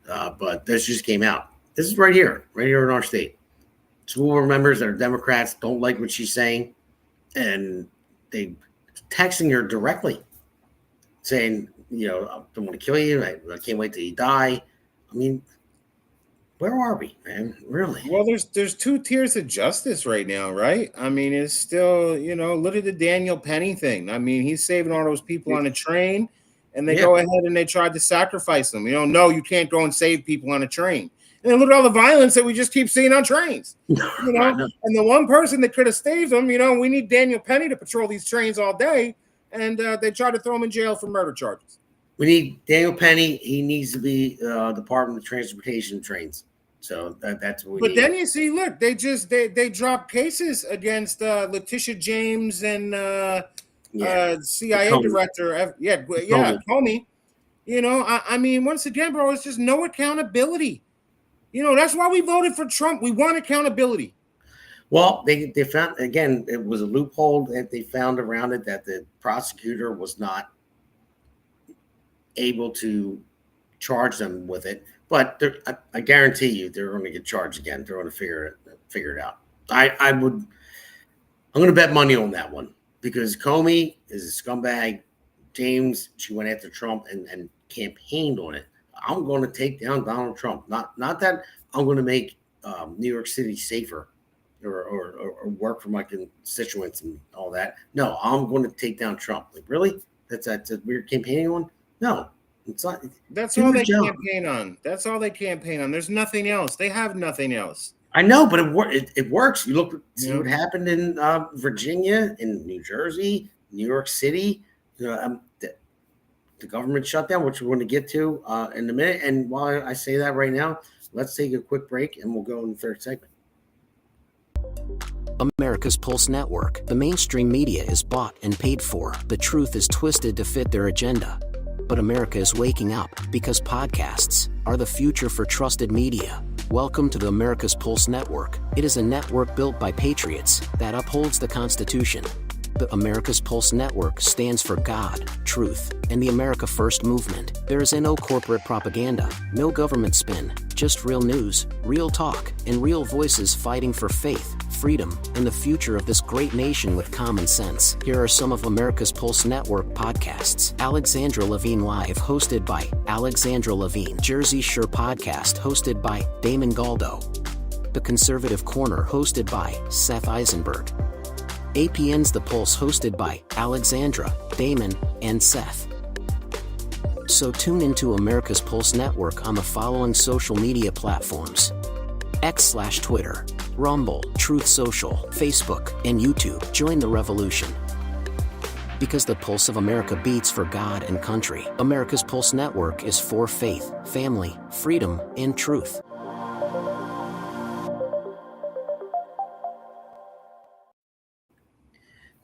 S1: But this just came out. This is right here in our state. School board members that are Democrats don't like what she's saying, and they texting her directly saying, I don't want to kill you. I can't wait till you die. I mean, where are we, man? Really?
S3: Well, there's two tiers of justice right now, right? I mean, it's still, look at the Daniel Penny thing. I mean, he's saving all those people on a train, and they go ahead and they tried to sacrifice them. No, you can't go and save people on a train. And then look at all the violence that we just keep seeing on trains. And the one person that could have saved them, we need Daniel Penny to patrol these trains all day, and they tried to throw him in jail for murder charges.
S1: We need Daniel Penny. He needs to be Department of Transportation trains. So that's what we need.
S3: But then you see, look, they dropped cases against Letitia James and CIA
S1: Comey.
S3: director. Comey. I mean, once again, bro, it's just no accountability. That's why we voted for Trump. We want accountability.
S1: Well, they found, again, it was a loophole that they found around it, that the prosecutor was not able to charge them with it. But I guarantee you, they're going to get charged again. They're going to figure it out. I'm going to bet money on that one, because Comey is a scumbag. James, she went after Trump and campaigned on it. I'm going to take down Donald Trump. Not that I'm going to make New York City safer or work for my constituents and all that. No, I'm going to take down Trump. Like, really? That's what we're campaigning on? No. It's not.
S3: That's all they campaign on. That's all they campaign on. There's nothing else. They have nothing else.
S1: I know, but it works. You look, see what happened in Virginia, in New Jersey, New York City. The government shutdown, which we're going to get to in a minute. And while I say that right now, let's take a quick break, and we'll go in the third segment.
S17: America's Pulse Network. The mainstream media is bought and paid for. The truth is twisted to fit their agenda. But America is waking up, because podcasts are the future for trusted media. Welcome to the America's Pulse Network. It is a network built by patriots that upholds the Constitution. The America's Pulse Network stands for God, truth, and the America First movement. There is no corporate propaganda, no government spin, just real news, real talk, and real voices fighting for faith, freedom, and the future of this great nation with common sense. Here are some of America's Pulse Network podcasts. Alexandra Levine Live, hosted by Alexandra Levine. Jersey Shore Podcast, hosted by Damon Galdo. The Conservative Corner, hosted by Seth Eisenberg. APN's The Pulse, hosted by Alexandra, Damon, and Seth. So tune into America's Pulse Network on the following social media platforms: X/Twitter, Rumble, Truth Social, Facebook, and YouTube. Join the revolution, because the pulse of America beats for God and country. America's Pulse Network is for faith, family, freedom, and truth.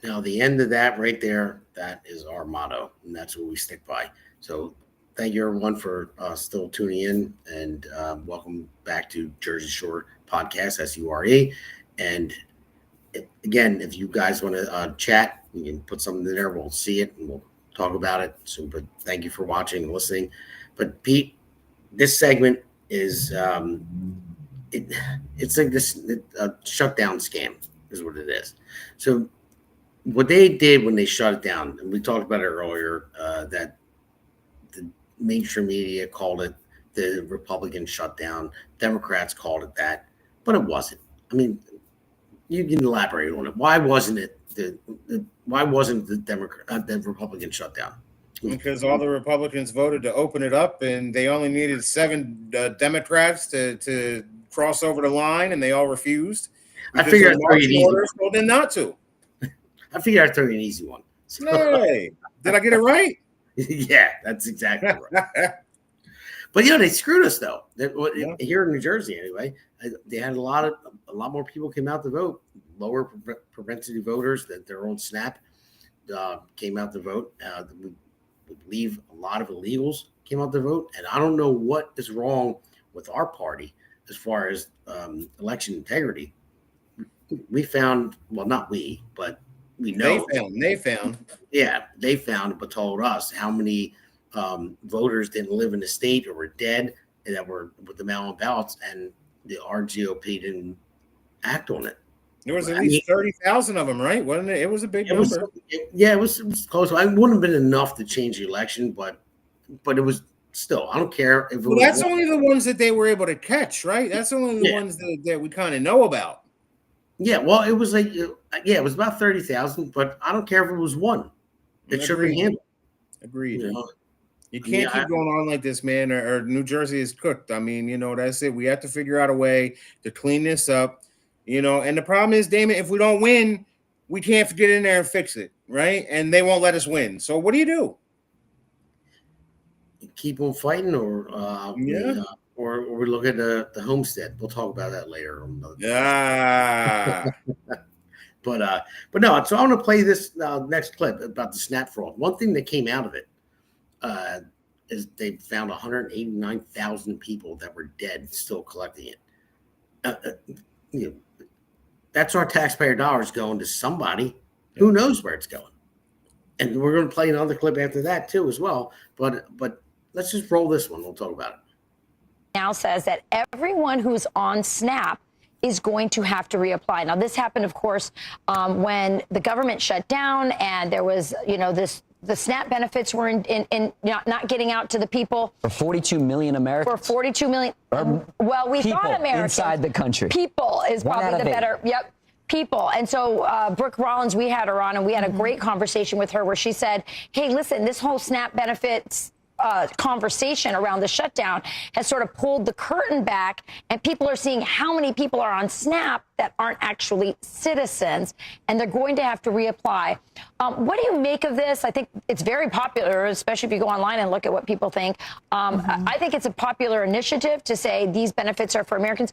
S1: Now, the end of that right there, that is our motto, and that's what we stick by. So thank you, everyone, for still tuning in, and welcome back to Jersey Shore Podcast, SURE. And again, if you guys want to chat, you can put something in there. We'll see it, and we'll talk about it. So, but thank you for watching and listening. But Pete, this segment is it's like this shutdown scam is what it is. So what they did when they shut it down, and we talked about it earlier, that the mainstream media called it the Republican shutdown, Democrats called it that, but it wasn't. I mean, You can elaborate on it. Why wasn't it why wasn't the Republican shutdown?
S3: Because all the Republicans voted to open it up, and they only needed 7 Democrats to cross over the line, and they all refused.
S1: I figured I'd throw you an easy
S3: orders told them not to.
S1: I figured I'd throw you an easy one. So.
S3: Hey, did I get it right?
S1: Yeah, that's exactly right. But they screwed us though. Here in New Jersey, anyway, they had a lot more people came out to vote. Lower propensity voters that their own SNAP came out to vote. We believe a lot of illegals came out to vote, and I don't know what is wrong with our party as far as election integrity. We found, well, not we, but we know
S3: they found,
S1: they found, but told us how many voters didn't live in the state or were dead and that were with the mail-in ballots, and our GOP didn't act on it.
S3: There was at least 30,000 of them, right? Wasn't it? It was a big number.
S1: It was close. I wouldn't have been enough to change the election, but it was still. I don't care if it was.
S3: That's only the ones that they were able to catch, right? That's only the ones that we kind of know about.
S1: Yeah, well, it was it was about 30,000, but I don't care if it was one. It should be handled.
S3: Agreed. You can't keep going on like this, man, or New Jersey is cooked. I mean, that's it. We have to figure out a way to clean this up, and the problem is, Damon, if we don't win, we can't get in there and fix it, right? And they won't let us win. So what do you do?
S1: Keep on fighting, or we look at the homestead. We'll talk about that later. But no. So I'm going to play this next clip about the SNAP fraud. One thing that came out of it is they found 189,000 people that were dead, still collecting it. That's our taxpayer dollars going to somebody. Who knows where it's going? And we're going to play another clip after that too, as well. But let's just roll this one. We'll talk about it.
S18: Now says that everyone who's on SNAP is going to have to reapply. Now, this happened, of course, when the government shut down and there was, the SNAP benefits were not getting out to the people.
S19: For 42 million Americans.
S18: For 42 million. Well, we thought Americans.
S19: Inside the country.
S18: People is probably the better. Yep. People. And so Brooke Rollins, we had her on, and we had a great conversation with her where she said, hey, listen, this whole SNAP benefits conversation around the shutdown has sort of pulled the curtain back, and people are seeing how many people are on SNAP that aren't actually citizens, and they're going to have to reapply. What do you make of this? I think it's very popular, especially if you go online and look at what people think. I think it's a popular initiative to say these benefits are for Americans.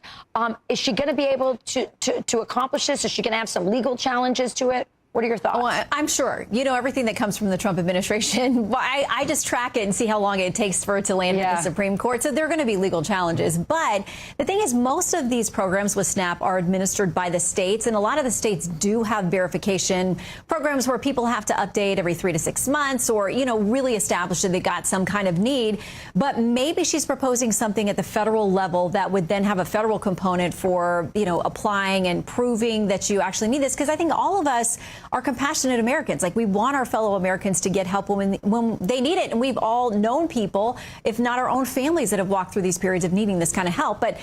S18: Is she going to be able to accomplish this? Is she going to have some legal challenges to it? What are your thoughts?
S20: Well, I'm sure. Everything that comes from the Trump administration, I just track it and see how long it takes for it to land in the Supreme Court. So there are going to be legal challenges. But the thing is, most of these programs with SNAP are administered by the states. And a lot of the states do have verification programs where people have to update every 3 to 6 months or, really establish that they got some kind of need. But maybe she's proposing something at the federal level that would then have a federal component for, applying and proving that you actually need this. Because I think all of us are compassionate Americans. Like, we want our fellow Americans to get help when they need it. And we've all known people, if not our own families, that have walked through these periods of needing this kind of help. But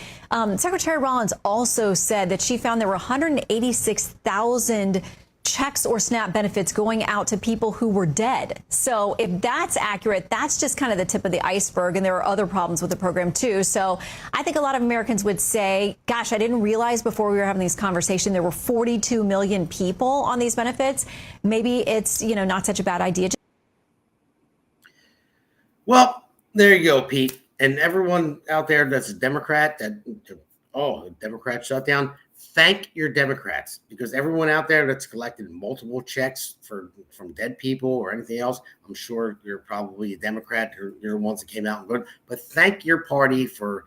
S20: Secretary Rollins also said that she found there were 186,000 checks or SNAP benefits going out to people who were dead. So if that's accurate, that's just kind of the tip of the iceberg. And there are other problems with the program, too. So I think a lot of Americans would say, gosh, I didn't realize before we were having this conversation there were 42 million people on these benefits. Maybe it's, not such a bad idea.
S1: Well, there you go, Pete. And everyone out there that's a Democrat, Democrat shutdown. Thank your Democrats, because everyone out there that's collected multiple checks from dead people or anything else, I'm sure you're probably a Democrat. You're the ones that came out and voted. But thank your party for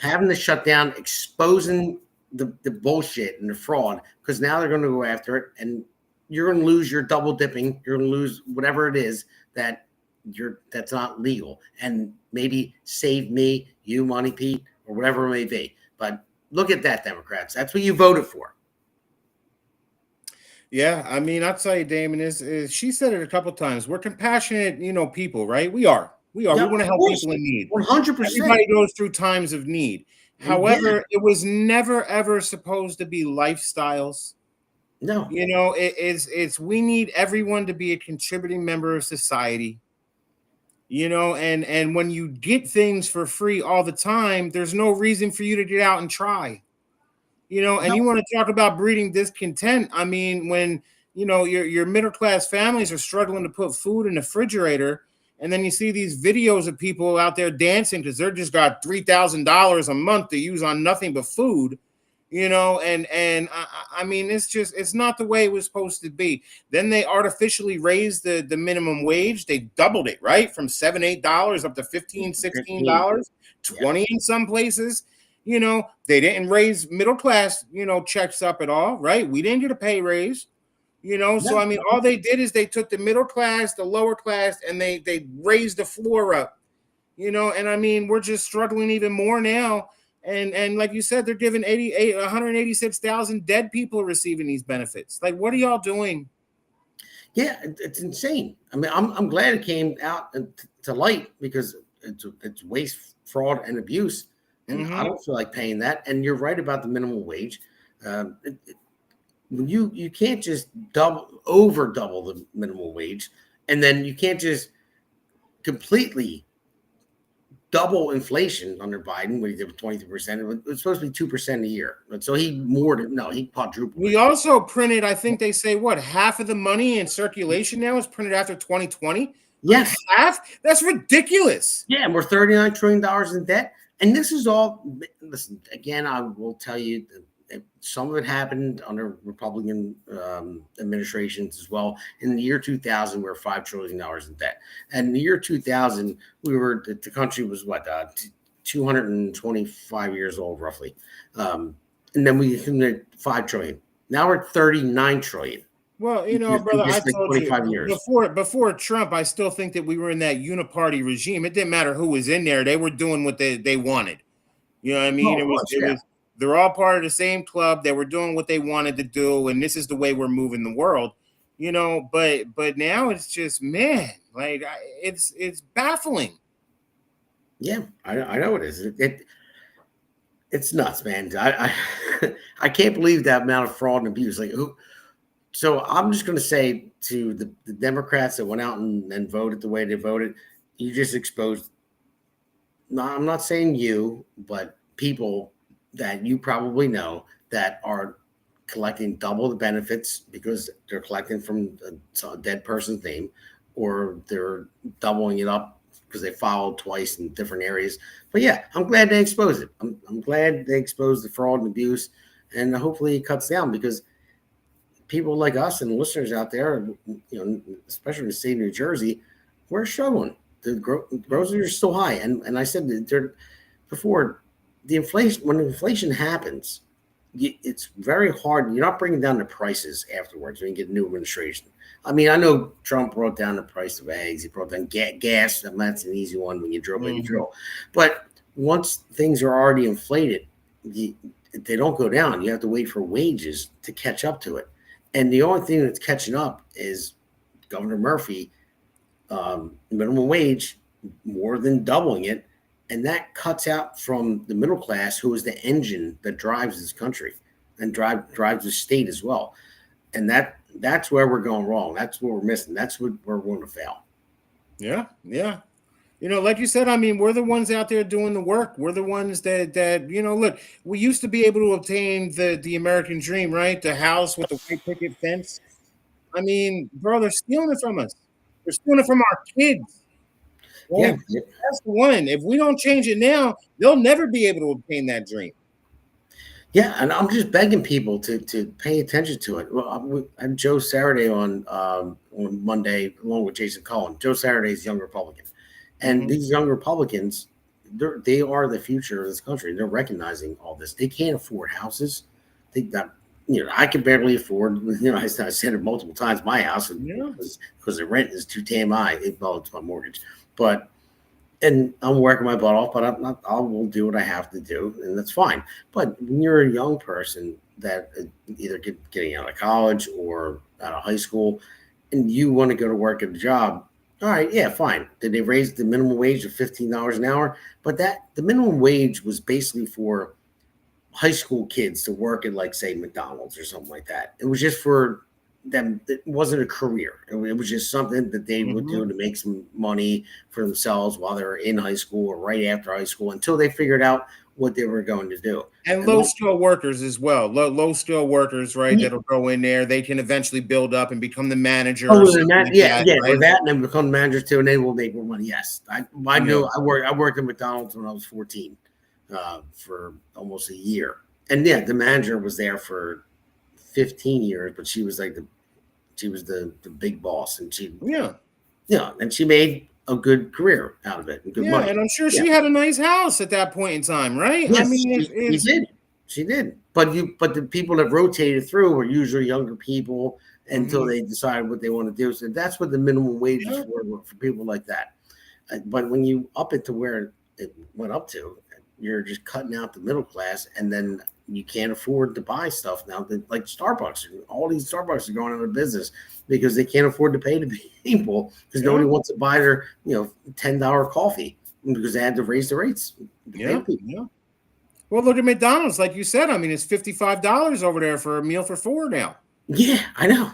S1: having the shutdown, exposing the bullshit and the fraud, because now they're going to go after it, and you're going to lose your double dipping. You're going to lose whatever it is that's not legal, and maybe save me, you money, Pete, or whatever it may be. But look at that, Democrats. That's what you voted for.
S3: Yeah, I mean, I'll tell you, Damon, is she said it a couple of times. We're compassionate, people, right? We are. We want to help people in need.
S1: 100%.
S3: Everybody goes through times of need. However, it was never ever supposed to be lifestyles.
S1: No,
S3: you know, it's we need everyone to be a contributing member of society. You know, and when you get things for free all the time, there's no reason for you to get out and try. You know, and you want to talk about breeding discontent. I mean, when you know your middle class families are struggling to put food in the refrigerator, and then you see these videos of people out there dancing because they're just got $3,000 a month to use on nothing but food. You know, and I mean, it's not the way it was supposed to be. Then they artificially raised the minimum wage. They doubled it, right, from $7-8 up to $15-16, 20 in some places. You know, they didn't raise middle class, you know, checks up at all, right? We didn't get a pay raise, you know. So I mean, all they did is they took the middle class, the lower class, and they raised the floor up, you know. And I mean, we're just struggling even more now. And like you said, they're giving 186,000 dead people receiving these benefits. Like, what are y'all doing?
S1: Yeah, it's insane. I mean, I'm glad it came out to light because it's waste, fraud, and abuse. And I don't feel like paying that. And you're right about the minimum wage. You can't just double the minimum wage, and then you can't just completely double inflation under Biden when he did 23%. It was supposed to be 2% a year. So he quadrupled.
S3: We also printed, I think they say half of the money in circulation now is printed after 2020.
S1: Yes,
S3: half. That's ridiculous.
S1: Yeah, and we're $39 trillion in debt. And this is all, listen, again, I will tell you that some of it happened under Republican administrations as well. In the year 2000, we were $5 trillion in debt. And in the year 2000, the country was 225 years old, roughly. And then we accumulated $5 trillion. Now we're $39 trillion.
S3: Well, you know, brother, I told you
S1: years.
S3: before Trump, I still think that we were in that uniparty regime. It didn't matter who was in there; they were doing what they wanted. You know what I mean? They're all part of the same club. They were doing what they wanted to do, and this is the way we're moving the world. You know, but now it's just it's baffling.
S1: Yeah, I know it is. It's nuts, man. I can't believe that amount of fraud and abuse. Like who? So I'm just going to say to the Democrats that went out and voted the way they voted, you just exposed. No, I'm not saying you, but people that you probably know that are collecting double the benefits because they're collecting from a dead person's name, or they're doubling it up because they filed twice in different areas. But yeah, I'm glad they exposed it. I'm glad they exposed the fraud and abuse, and hopefully it cuts down because people like us and listeners out there, you know, especially in the state of New Jersey, we're struggling. The groceries are still high, and I said that before the inflation. When inflation happens, it's very hard. You're not bringing down the prices afterwards when you get a new administration. I mean, I know Trump brought down the price of eggs. He brought down gas. And that's an easy one when you drill, you drill. But once things are already inflated, they don't go down. You have to wait for wages to catch up to it. And the only thing that's catching up is Governor Murphy, minimum wage, more than doubling it. And that cuts out from the middle class, who is the engine that drives this country and drives the state as well. And that's where we're going wrong. That's what we're missing. That's where we're going to fail.
S3: Yeah, yeah. You know, like you said, I mean, we're the ones out there doing the work. We're the ones that you know, look, we used to be able to obtain the American dream, right? The house with the white picket fence. I mean, bro, they're stealing it from us. They're stealing it from our kids. Right? Yeah. That's the one. If we don't change it now, they'll never be able to obtain that dream.
S1: Yeah, and I'm just begging people to pay attention to it. Well, I had Joe Saturday on Monday, along with Jason Cullen. Joe Saturday's young Republican. And these young Republicans, they are the future of this country. They're recognizing all this. They can't afford houses. I can barely afford. You know, I said it multiple times. My house, because the rent is too damn high. Well, it's my mortgage, and I'm working my butt off. But I will do what I have to do, and that's fine. But when you're a young person that either getting out of college or out of high school, and you want to go to work at a job, All right, yeah, fine. Did they raise the minimum wage to $15 an hour? But the minimum wage was basically for high school kids to work at, like, say, McDonald's or something like that. It was just for them. It wasn't a career. It was just something that they would do to make some money for themselves while they were in high school or right after high school until they figured out what they were going to do.
S3: And low-skill workers as well. Low-skill workers, right, that'll go in there. They can eventually build up and become the manager.
S1: Oh,
S3: or something like that, right?
S1: for that, and then become managers too, and they will make more money. Yes, I knew. I worked at McDonald's when I was 14 for almost a year, and yeah, the manager was there for 15 years, but she was like the big boss, and she and she made a good career out of it and good money.
S3: And I'm sure she had a nice house at that point in time, right?
S1: Yes,
S3: I mean,
S1: she did. But the people that rotated through were usually younger people until they decided what they want to do. So that's what the minimum wage is for people like that. But when you up it to where it went up to, you're just cutting out the middle class, and then you can't afford to buy stuff now. Like Starbucks, all these Starbucks are going out of business because they can't afford to pay the people because nobody wants to buy their $10 coffee because they had to raise the rates.
S3: Well, look at McDonald's, like you said. I mean, it's $55 over there for a meal for four now.
S1: Yeah, I know.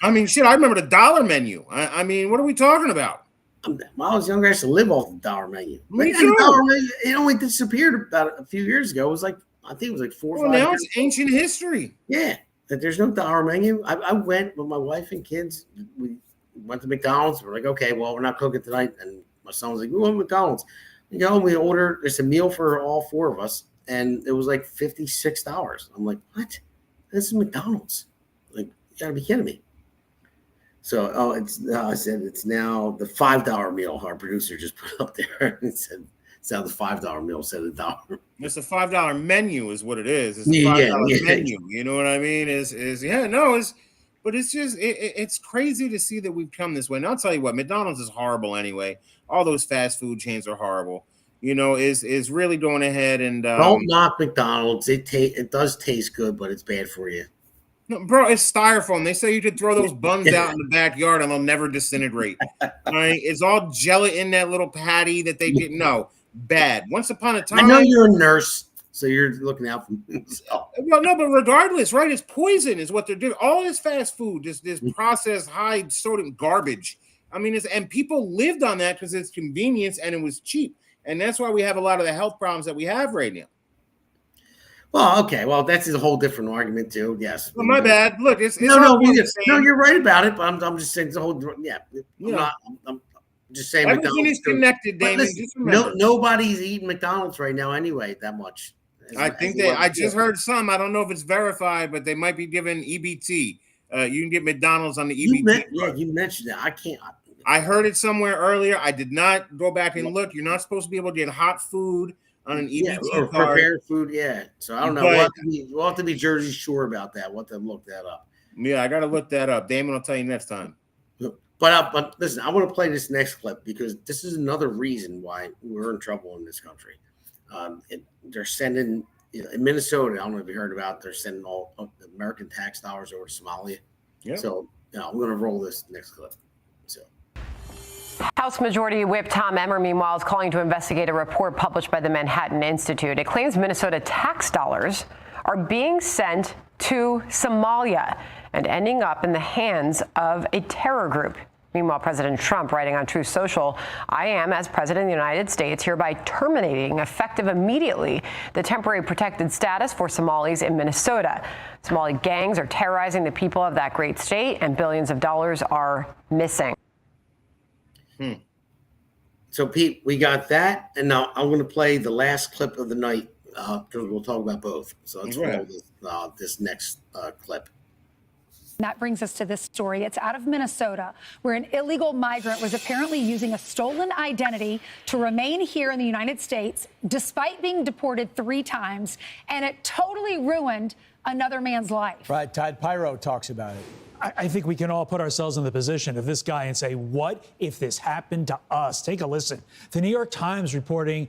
S3: I mean, shit, I remember the dollar menu. I mean, what are we talking about?
S1: When I was younger, I used to live off the dollar menu.
S3: Me
S1: Like,
S3: too.
S1: the dollar menu, it only disappeared about a few years ago. It was like, I think it was like 4 or 5
S3: now
S1: years
S3: it's ancient history.
S1: Yeah, that there's no dollar menu. I went with my wife and kids. We went to McDonald's. We're like, okay, well, we're not cooking tonight. And my son was like, we want McDonald's. You know, we ordered, it's a meal for all four of us, and it was like $56. I'm like, what? This is McDonald's. Like, you gotta be kidding me. So, I said it's now the $5 meal. Our producer just put up there and said it's now the $5 meal instead of $1.
S3: It's a $5 menu, is what it is. It's a $5 menu. You know what I mean? But it's just it's crazy to see that we've come this way. And I'll tell you what, McDonald's is horrible anyway. All those fast food chains are horrible. You know, is really going ahead and
S1: don't knock McDonald's. It does taste good, but it's bad for you.
S3: No, bro, it's styrofoam. They say you could throw those buns out in the backyard and they'll never disintegrate. All right, it's all jelly in that little patty that they didn't know. Bad. Once upon a time,
S1: I know you're a nurse, so you're looking out for yourself.
S3: Well, no, but regardless, right? It's poison, is what they're doing. All this fast food, this processed high sodium garbage. I mean, and people lived on that because it's convenience and it was cheap, and that's why we have a lot of the health problems that we have right now.
S1: Well, okay. Well, that's a whole different argument too. Yes.
S3: Well, my bad. Look, it's
S1: no. You're right about it, but I'm just saying it's a whole. Yeah. I'm just saying.
S3: Everything is connected, Damon.
S1: Nobody's eating McDonald's right now anyway that much.
S3: I just heard some. I don't know if it's verified, but they might be giving EBT. You can get McDonald's on the EBT.
S1: You mentioned that. I can't.
S3: I heard it somewhere earlier. I did not go back and look. You're not supposed to be able to get hot food on an EBT
S1: or
S3: card.
S1: Prepared food, yeah. So I don't know. We'll have to be Jersey Shore about that. We'll have to look that up.
S3: Yeah, I got to look that up. Damon will tell you next time.
S1: But listen, I want to play this next clip because this is another reason why we're in trouble in this country. They're sending, in Minnesota, I don't know if you heard about, they're sending all of the American tax dollars over to Somalia.
S3: Yeah.
S1: So I'm going to roll this next clip.
S21: House Majority Whip Tom Emmer, meanwhile, is calling to investigate a report published by the Manhattan Institute. It claims Minnesota tax dollars are being sent to Somalia and ending up in the hands of a terror group. Meanwhile, President Trump writing on Truth Social, I am, as President of the United States, hereby terminating, effective immediately, the temporary protected status for Somalis in Minnesota. Somali gangs are terrorizing the people of that great state, and billions of dollars are missing.
S1: So, Pete, we got that, and now I'm going to play the last clip of the night because we'll talk about both. So let's roll this next clip.
S22: That brings us to this story. It's out of Minnesota, where an illegal migrant was apparently using a stolen identity to remain here in the United States, despite being deported 3 times, and it totally ruined another man's life.
S23: Right, Tide Pyro talks about it. I think we can all put ourselves in the position of this guy and say, what if this happened to us? Take a listen. The New York Times reporting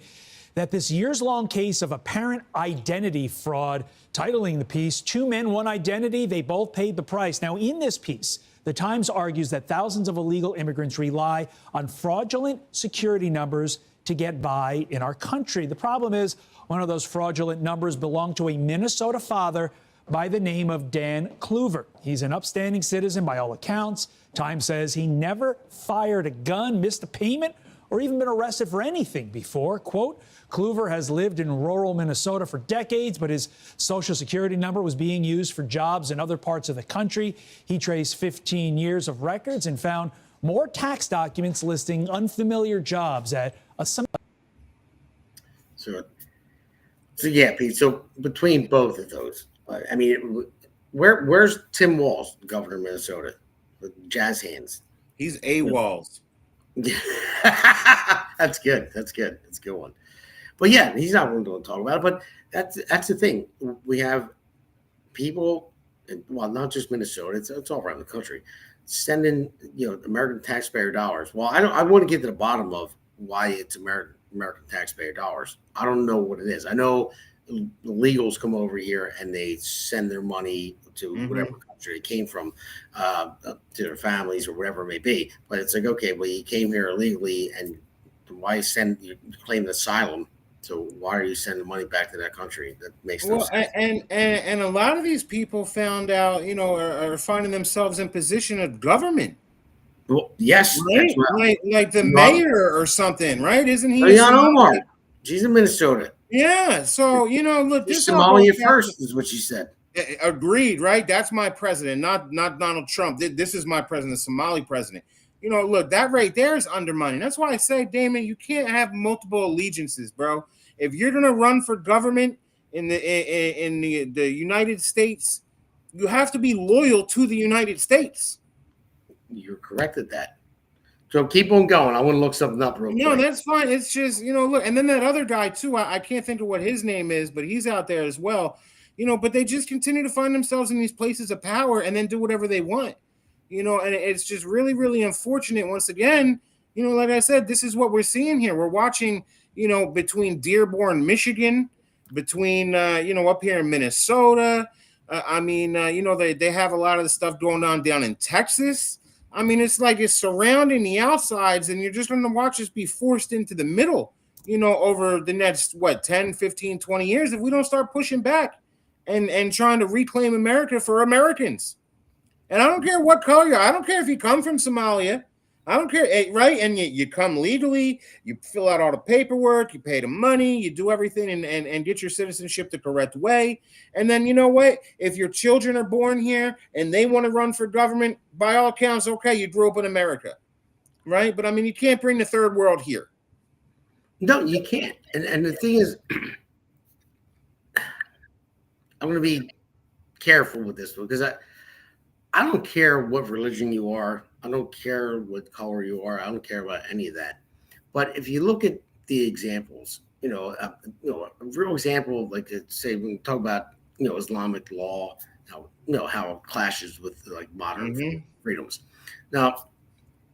S23: that this years-long case of apparent identity fraud, titling the piece, 2 Men, 1 Identity, they both paid the price. Now, in this piece, The Times argues that thousands of illegal immigrants rely on fraudulent security numbers to get by in our country. The problem is one of those fraudulent numbers belonged to a Minnesota father by the name of Dan Kluver. He's an upstanding citizen by all accounts. Time says he never fired a gun, missed a payment, or even been arrested for anything before. Quote, Kluver has lived in rural Minnesota for decades, but his social security number was being used for jobs in other parts of the country. He traced 15 years of records and found more tax documents listing unfamiliar jobs at a
S1: So yeah, Pete. So between both of those, I mean, where's Tim Walz, governor of Minnesota, with jazz hands?
S3: He's AWOLs.
S1: That's good. That's good. That's a good one. But yeah, he's not willing to talk about it. But that's the thing. We have people, well, not just Minnesota. It's all around the country, sending American taxpayer dollars. Well, I want to get to the bottom of why it's American taxpayer dollars. I don't know what it is. I know the illegals come over here and they send their money to whatever country it came from, to their families or whatever it may be. But it's like, okay, well, you came here illegally, and why you claim asylum? So why are you sending money back to that country? That makes no sense.
S3: And a lot of these people found out, are finding themselves in position of government.
S1: Well, yes,
S3: right? Like the mayor or something, right? Isn't he?
S1: Leon Omar. She's in Minnesota.
S3: Yeah. So look,
S1: this Somalia first is what she said.
S3: Agreed, right? That's my president, not Donald Trump. This is my president, the Somali president. Look, that right there is undermining. That's why I say, Damon, you can't have multiple allegiances, bro. If you're gonna run for government in the United States, you have to be loyal to the United States.
S1: You're correct at that. So keep on going. I want to look something up real quick.
S3: No, that's fine. It's just, look, and then that other guy too, I can't think of what his name is, but he's out there as well. But they just continue to find themselves in these places of power and then do whatever they want. And it's just really, really unfortunate. Once again, like I said, this is what we're seeing here. We're watching, between Dearborn, Michigan, between, up here in Minnesota. They have a lot of the stuff going on down in Texas. I mean, it's like it's surrounding the outsides, and you're just going to watch us be forced into the middle, over the next, 10, 15, 20 years if we don't start pushing back and trying to reclaim America for Americans. And I don't care what color you are. I don't care if you come from Somalia. I don't care, right? And you come legally, you fill out all the paperwork, you pay the money, you do everything and get your citizenship the correct way. And then you know what? If your children are born here and they want to run for government, by all accounts, okay, you grew up in America, right? But I mean, you can't bring the third world here.
S1: No, you can't. And the thing is, I'm going to be careful with this because I don't care what religion you are. I don't care what color you are. I don't care about any of that. But if you look at the examples, a real example, like say when we talk about, Islamic law, how it clashes with like modern freedoms. Now,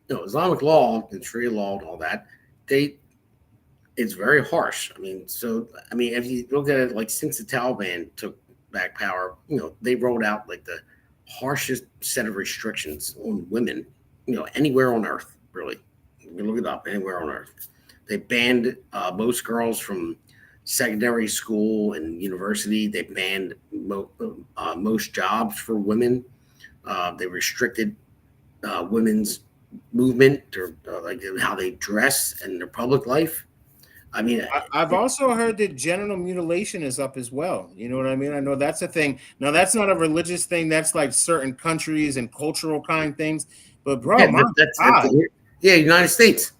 S1: Islamic law and Sharia law and all that, it's very harsh. I mean, if you look at it, like since the Taliban took back power, they rolled out like the harshest set of restrictions on women, anywhere on earth, really. You can look it up, anywhere on earth. They banned most girls from secondary school and university. They banned most jobs for women. They restricted women's movement or like how they dress and their public life. I mean,
S3: I've also heard that genital mutilation is up as well. You know what I mean? I know that's a thing. Now, that's not a religious thing. That's like certain countries and cultural kind things. But bro,
S1: United States.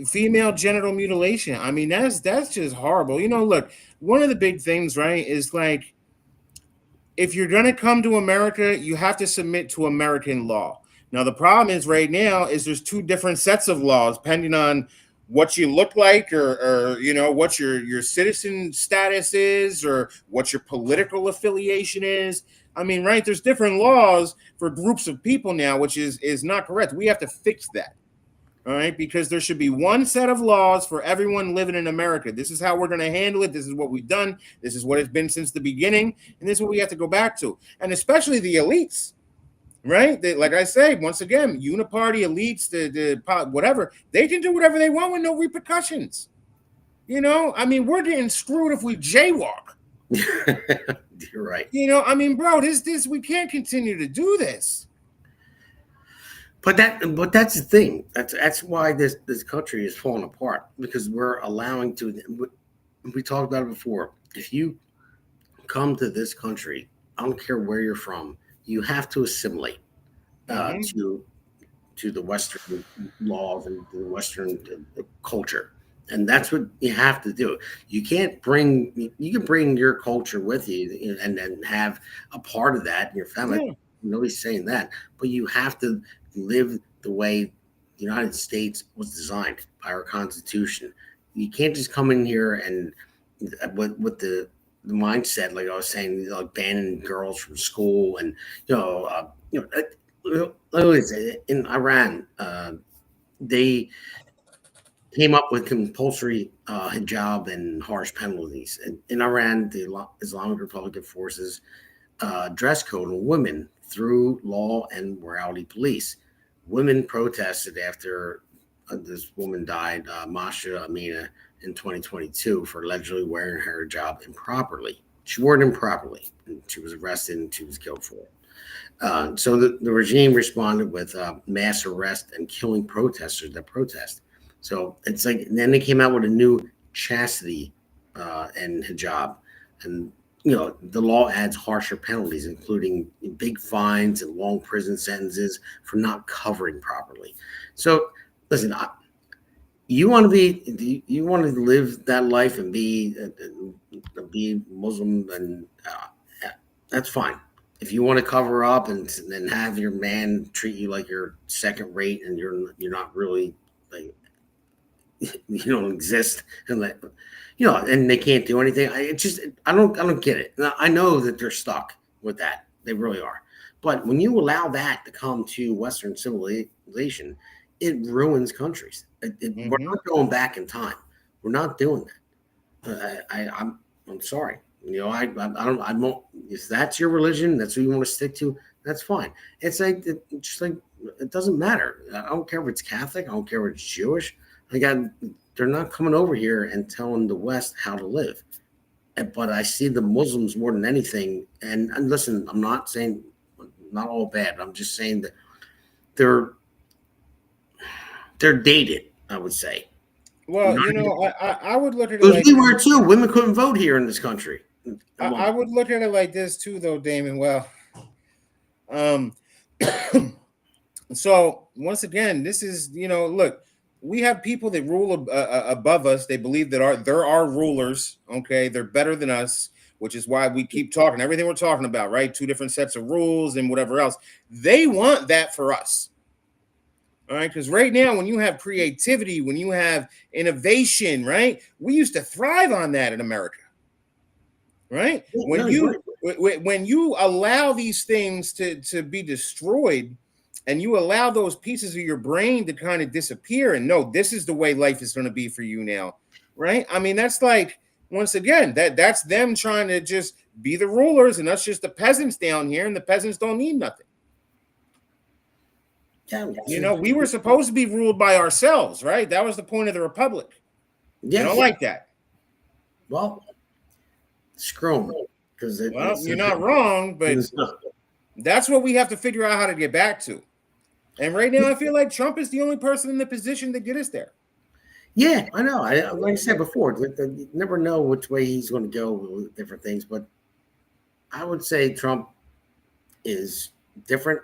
S3: Female genital mutilation. I mean, that's just horrible. Look, one of the big things, right, is like if you're gonna come to America, you have to submit to American law. Now, the problem is right now is there's two different sets of laws depending on what you look like or what your citizen status is or what your political affiliation is. I mean, right, there's different laws for groups of people now, which is not correct. We have to fix that, all right, because there should be one set of laws for everyone living in America. This is how we're going to handle it. This is what we've done. This is what it's been since the beginning, and this is what we have to go back to, and especially the elites. right? Like I say, once again, uniparty elites, the whatever, they can do whatever they want with no repercussions. You know, I mean, we're getting screwed if we jaywalk.
S1: You're right.
S3: You know, I mean, bro, this we can't continue to do this.
S1: But that's the thing. That's why this country is falling apart, because we're allowing to. We talked about it before. If you come to this country, I don't care where you're from, you have to assimilate to the Western laws and the Western culture, and that's what you have to do. You can't bring. You can bring your culture with you and then have a part of that in your family.
S3: Yeah.
S1: Nobody's saying that, but you have to live the way the United States was designed by our Constitution. You can't just come in here and with the mindset, like I was saying, like banning girls from school, and in Iran, they came up with compulsory hijab and harsh penalties. And in Iran, the Islamic Republican forces dress code on women through law and morality police. Women protested after this woman died, Masha Amina, in 2022 for allegedly wearing her hijab improperly. She wore it improperly, and she was arrested and she was killed for it. So the regime responded with mass arrest and killing protesters that protest. So it's like, then they came out with a new chastity and hijab, and the law adds harsher penalties, including big fines and long prison sentences for not covering properly. So listen, you want to live that life and be Muslim, and that's fine. If you want to cover up and then have your man treat you like you're second rate and you're not really, like, you don't exist, and that, and they can't do anything. I don't get it. Now, I know that they're stuck with that. They really are. But when you allow that to come to Western civilization, it ruins countries. We're not going back in time. We're not doing that. I'm sorry. I don't. If that's your religion, that's what you want to stick to, that's fine. It's like it doesn't matter. I don't care if it's Catholic. I don't care if it's Jewish. They're not coming over here and telling the West how to live. But I see the Muslims more than anything. And listen, I'm not saying not all bad. I'm just saying that they're dated, I would say.
S3: Well, I would look at it
S1: like we were too. Women couldn't vote here in this country.
S3: I would look at it like this too, though, Damon. Well, so once again, this is, look, we have people that rule above us. They believe that there are rulers. Okay, they're better than us, which is why we keep talking everything we're talking about, right? Two different sets of rules and whatever else. They want that for us. All right, because right now, when you have creativity, when you have innovation, right, we used to thrive on that in America, right? When you allow these things to be destroyed, and you allow those pieces of your brain to kind of disappear, and no, this is the way life is going to be for you now, right? I mean, that's like, once again, that's them trying to just be the rulers, and us just the peasants down here, and the peasants don't need nothing. We were supposed to be ruled by ourselves, right? That was the point of the republic.
S1: Yeah,
S3: you don't like that.
S1: Well, screw them.
S3: Well, you're not wrong, but that's what we have to figure out how to get back to. And right now, I feel like Trump is the only person in the position to get us there.
S1: Yeah, I know. Like I said before, you never know which way he's going to go with different things. But I would say Trump is different.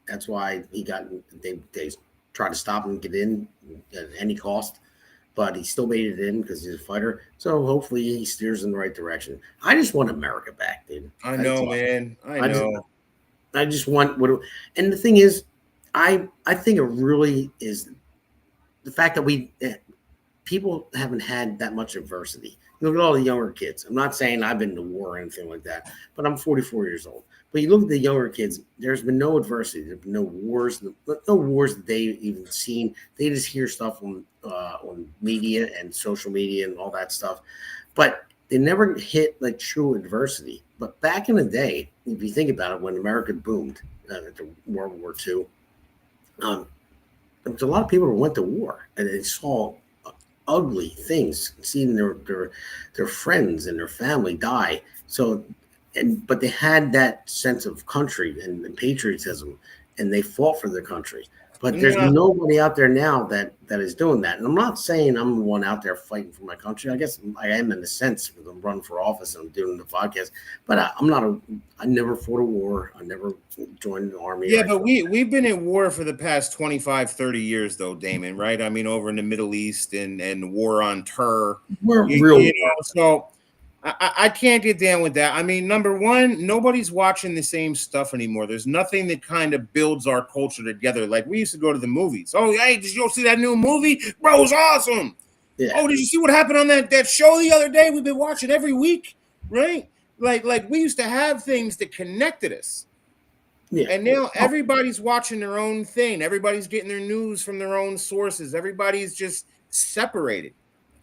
S1: That's why they tried to stop him and get in at any cost. But he still made it in because he's a fighter. So hopefully he steers in the right direction. I just want America back, dude.
S3: I know, man. I know.
S1: I just want and the thing is, I think it really is the fact that people haven't had that much adversity. Look at all the younger kids. I'm not saying I've been to war or anything like that, but I'm 44 years old. But you look at the younger kids, there's been no adversity. There's been no wars that they've even seen. They just hear stuff on media and social media and all that stuff. But they never hit like true adversity. But back in the day, if you think about it, when America boomed after World War II, there was a lot of people who went to war and they saw ugly things, seeing their friends and their family die. So, but they had that sense of country and patriotism, and they fought for their country. But there's nobody out there now that is doing that. And I'm not saying I'm the one out there fighting for my country. I guess I am in a sense because I'm running for office and I'm doing the podcast. But I never fought a war. I never joined the army.
S3: Yeah, but we've been in war for the past 25, 30 years, though, Damon, right? I mean, over in the Middle East and war on terror. So I can't get down with that. I mean, number one, nobody's watching the same stuff anymore. There's nothing that kind of builds our culture together. Like we used to go to the movies. Oh, hey, did you see that new movie? Bro, it was awesome. Yeah. Oh, did you see what happened on that show the other day? We've been watching every week, right? Like we used to have things that connected us. Yeah. And now everybody's watching their own thing. Everybody's getting their news from their own sources. Everybody's just separated.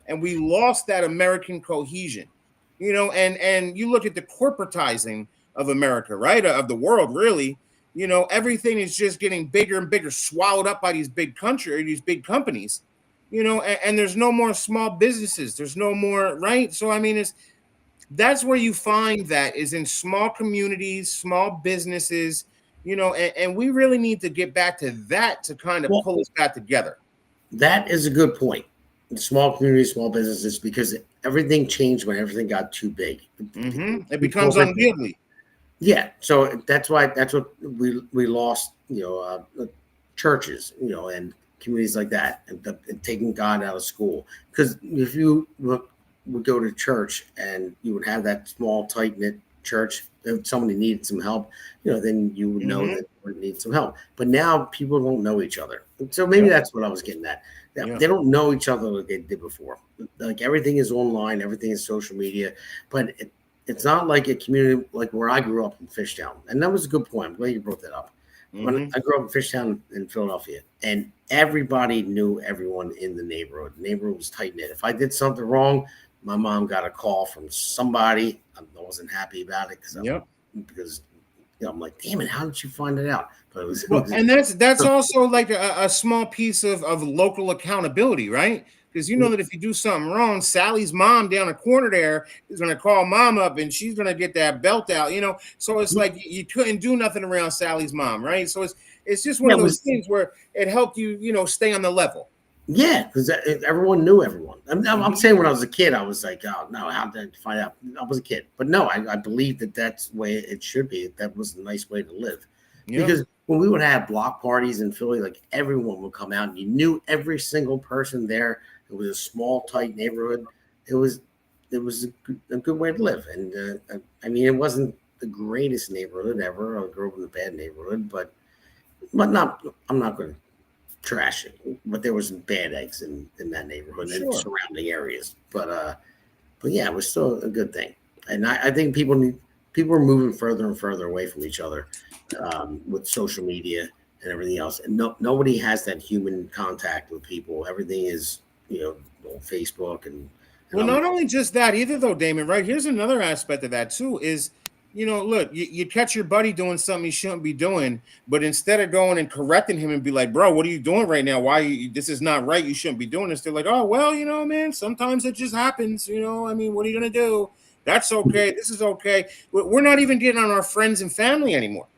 S3: And we lost that American cohesion. And you look at the corporatizing of America, right? Of the world, really. Everything is just getting bigger and bigger, swallowed up by these big big companies. And there's no more small businesses. There's no more, right? So I mean, that's where you find that is in small communities, small businesses. And we really need to get back to that to kind of pull us back together.
S1: That is a good point. Small communities, small businesses, because everything changed when everything got too big.
S3: It becomes unwieldy.
S1: Yeah, so that's what we lost. Churches, and communities like that, and taking God out of school. Because if you would go to church and you would have that small, tight knit church, if somebody needed some help, then you would know that they need some help. But now people don't know each other, so maybe that's what I was getting at. They don't know each other like they did before. Like everything is online, everything is social media, but it's not like a community like where I grew up in Fishtown. And that was a good point. I'm glad you brought that up. When I grew up in Fishtown in Philadelphia, and everybody knew everyone in the neighborhood. The neighborhood was tight knit. If I did something wrong, my mom got a call from somebody. I wasn't happy about it because I'm like, damn it, how did you find it out? But it was,
S3: and that's also like a small piece of local accountability, right? Because that if you do something wrong, Sally's mom down the corner there is going to call mom up and she's going to get that belt out, So it's like you couldn't do nothing around Sally's mom, right? So it's just one of those things where it helped you, stay on the level.
S1: Yeah, because everyone knew everyone. I'm saying when I was a kid, I was like, oh, no, how did I find out? I was a kid. But no, I believe that that's the way it should be. That was a nice way to live. Yeah. Because when we would have block parties in Philly, like everyone would come out and you knew every single person there. It was a small, tight neighborhood. It was a good way to live. And I mean, it wasn't the greatest neighborhood ever. I grew up in a bad neighborhood, but not. I'm not going to trash it. But there was some bad eggs in that neighborhood and surrounding areas. But yeah, it was still a good thing. And I think people are moving further and further away from each other with social media and everything else. And nobody has that human contact with people. Everything is on Facebook and
S3: well, not only just that either, though, Damon. Right, here's another aspect of that too. Is look, you catch your buddy doing something he shouldn't be doing, but instead of going and correcting him and be like, bro, what are you doing right now? This is not right. You shouldn't be doing this. They're like, oh, well, man, sometimes it just happens. I mean, what are you going to do? That's okay. This is okay. We're not even getting on our friends and family anymore.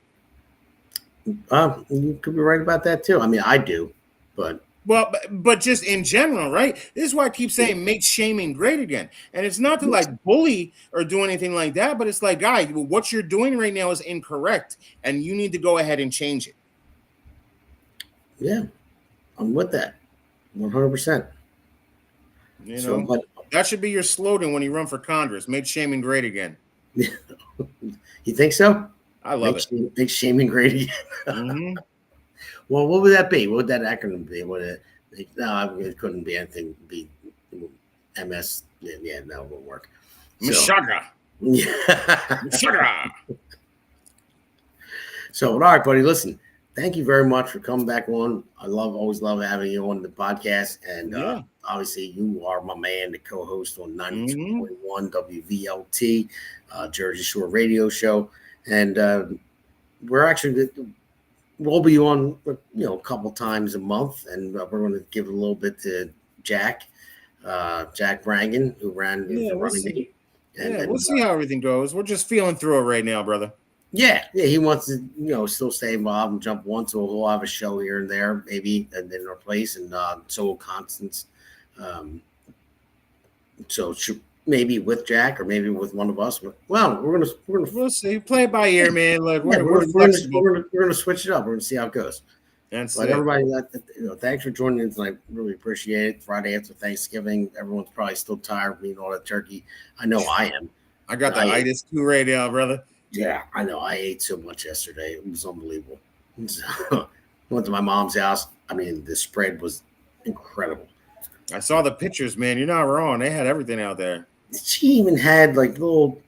S1: You could be right about that too. I mean, I do, but.
S3: Well, but just in general, right? This is why I keep saying make shaming great again. And it's not to like bully or do anything like that, but it's like, guys, what you're doing right now is incorrect and you need to go ahead and change it.
S1: Yeah, I'm with that 100%.
S3: But that should be your slogan when you run for Congress. Make shaming great again.
S1: You think so?
S3: I love it.
S1: Make shaming great again. Mm-hmm. Well, what would that be? What would that acronym be? No, it couldn't be anything. Be MS. Yeah, no, it won't work.
S3: Mishaga.
S1: Yeah.
S3: Mishaga.
S1: So, all right, buddy. Listen, thank you very much for coming back on. I always love having you on the podcast. And obviously, you are my man, the co-host on 92.1 WVLT, Jersey Shore Radio Show. And we'll be on, a couple times a month. And we're going to give a little bit to Jack Brangan, who ran the running mate.
S3: And we'll see how everything goes. We're just feeling through it right now, brother.
S1: Yeah, he wants to, still stay involved and jump on. So we'll have a show here and there, maybe, and then replace. And so will Constance. So maybe with Jack or maybe with one of us. Well, we'll
S3: see. Play it by ear, man. Like we're
S1: gonna switch it up. We're gonna see how it goes.
S3: But
S1: everybody, thanks for joining in tonight. Really appreciate it. Friday after Thanksgiving, everyone's probably still tired of eating all that turkey. I know I am.
S3: I got the itis too right now, brother.
S1: Yeah, I know. I ate so much yesterday. It was unbelievable. So, went to my mom's house. I mean, the spread was incredible.
S3: I saw the pictures, man. You're not wrong. They had everything out there.
S1: She even had little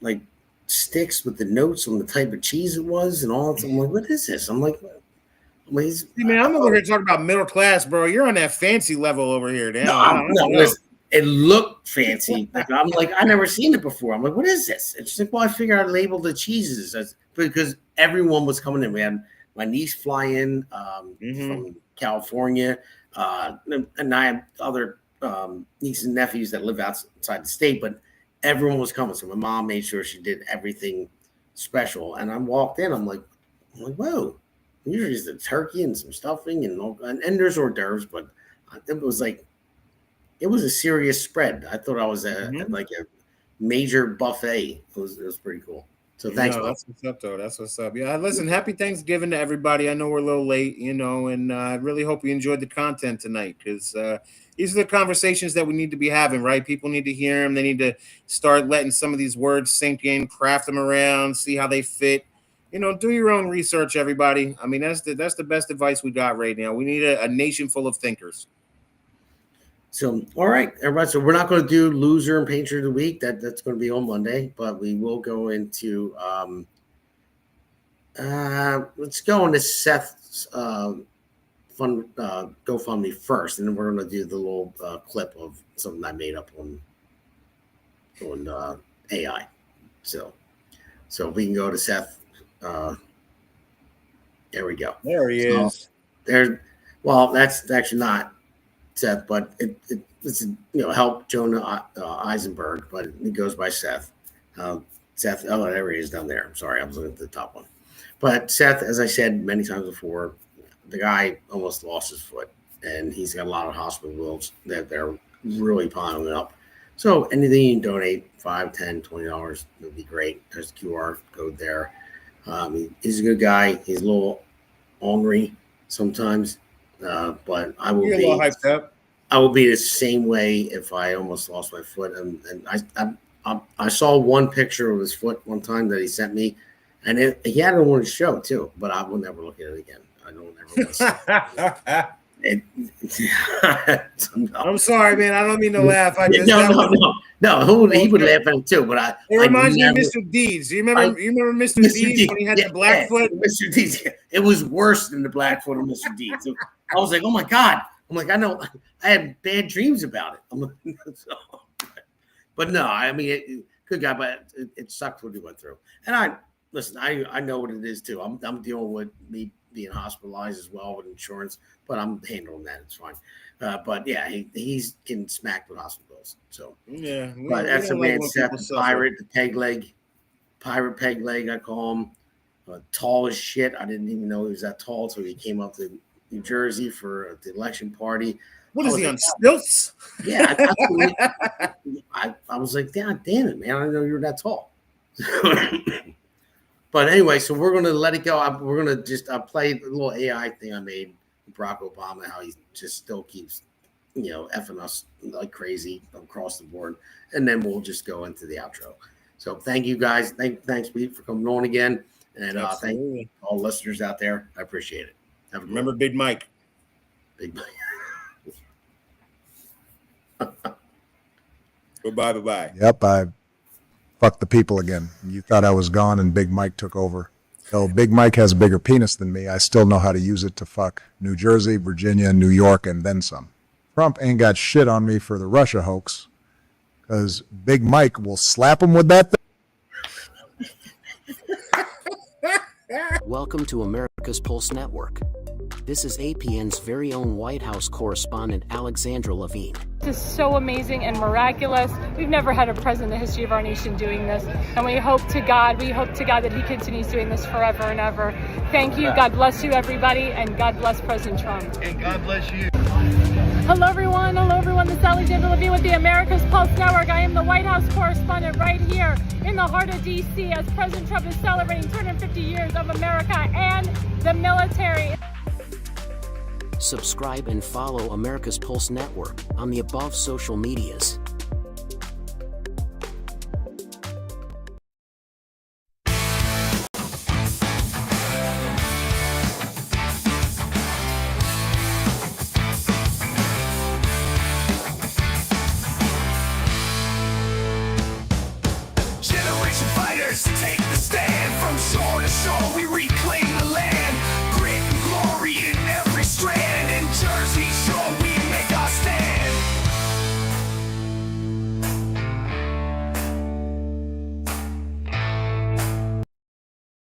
S1: sticks with the notes on the type of cheese it was and all. I'm like, what is this? I'm like,
S3: see, man, I'm over here talking about middle class, bro. You're on that fancy level over here. Damn.
S1: No, listen, it looked fancy. I'm like, I never seen it before. I'm like, what is this? It's like, well, I figured I'd label the cheeses because everyone was coming in. We had my niece fly in from California, and I have other nieces and nephews that live outside the state, but everyone was coming. So my mom made sure she did everything special. And I walked in. I'm like, whoa. Usually it's the turkey and some stuffing and there's hors d'oeuvres, but it was it was a serious spread. I thought I was at a major buffet. It was pretty cool. So thanks.
S3: That's what's up, though. That's what's up. Yeah, listen, happy Thanksgiving to everybody. I know we're a little late, and I really hope you enjoyed the content tonight because these are the conversations that we need to be having, right? People need to hear them. They need to start letting some of these words sink in, craft them around, see how they fit. Do your own research, everybody. I mean, that's the best advice we got right now. We need a nation full of thinkers.
S1: So, all right, everybody. So we're not going to do loser and painter of the week. That's going to be on Monday, but we will go into let's go into Seth's fun GoFundMe first, and then we're going to do the little clip of something I made up on AI. So if we can go to Seth. There we go.
S3: There he is.
S1: Well, that's actually not Seth, but it's help Jonah Eisenberg, but it goes by Seth. Seth, there he is down there. I'm sorry, I was looking at the top one. But Seth, as I said many times before, the guy almost lost his foot, and he's got a lot of hospital bills that they're really piling up. So anything you can donate, $5, $10, $20 would be great. There's a QR code there. He's a good guy. He's a little ornery sometimes, but I will be a little hyped up. I will be the same way if I almost lost my foot. And I saw one picture of his foot one time that he sent me, and he had it on his show too. But I will never look at it again. I don't ever want to see it.
S3: I'm sorry, man. I don't mean to laugh.
S1: No. He would laugh at it too. But
S3: it reminds me of Mr. Deeds. You remember Mr. Deeds when he had the black foot?
S1: Mr. Deeds. It was worse than the black foot of Mr. Deeds. So I was like, oh my God. I'm like, I know. I had bad dreams about it. But no, I mean, good guy, but it sucked what he went through. And I know what it is too. I'm dealing with me being hospitalized as well with insurance, but I'm handling that. It's fine. But yeah, he's getting smacked with hospitals. So
S3: yeah,
S1: but that's a man, Seth, the pirate, the pirate peg leg. I call him tall as shit. I didn't even know he was that tall until he came up to New Jersey for the election party.
S3: What is he on stilts?
S1: Yeah, I was like, God damn it, man! I didn't know you were that tall. But anyway, so we're going to let it go. We're going to just play a little AI thing I made with Barack Obama, how he just still keeps, effing us like crazy across the board. And then we'll just go into the outro. So thank you guys. Thanks, Pete, for coming on again. And thank you all listeners out there. I appreciate it.
S3: Remember Big Mike.
S1: Big Mike.
S3: Bye-bye.
S2: Yep, I fucked the people again. You thought I was gone and Big Mike took over. Though Big Mike has a bigger penis than me, I still know how to use it to fuck New Jersey, Virginia, New York, and then some. Trump ain't got shit on me for the Russia hoax, because Big Mike will slap him with that thing.
S17: Welcome to America's Pulse Network. This is APN's very own White House correspondent, Alexandra Levine.
S7: This is so amazing and miraculous. We've never had a president in the history of our nation doing this. And we hope to God that he continues doing this forever and ever. Thank you. God bless you, everybody. And God bless President Trump.
S8: And God bless you.
S7: Hello, everyone. Hello, everyone. This is Alexandra Levine with the America's Pulse Network. I am the White House correspondent right here in the heart of D.C. as President Trump is celebrating 250 years of America and the military.
S17: Subscribe and follow America's Pulse Network on the above social medias.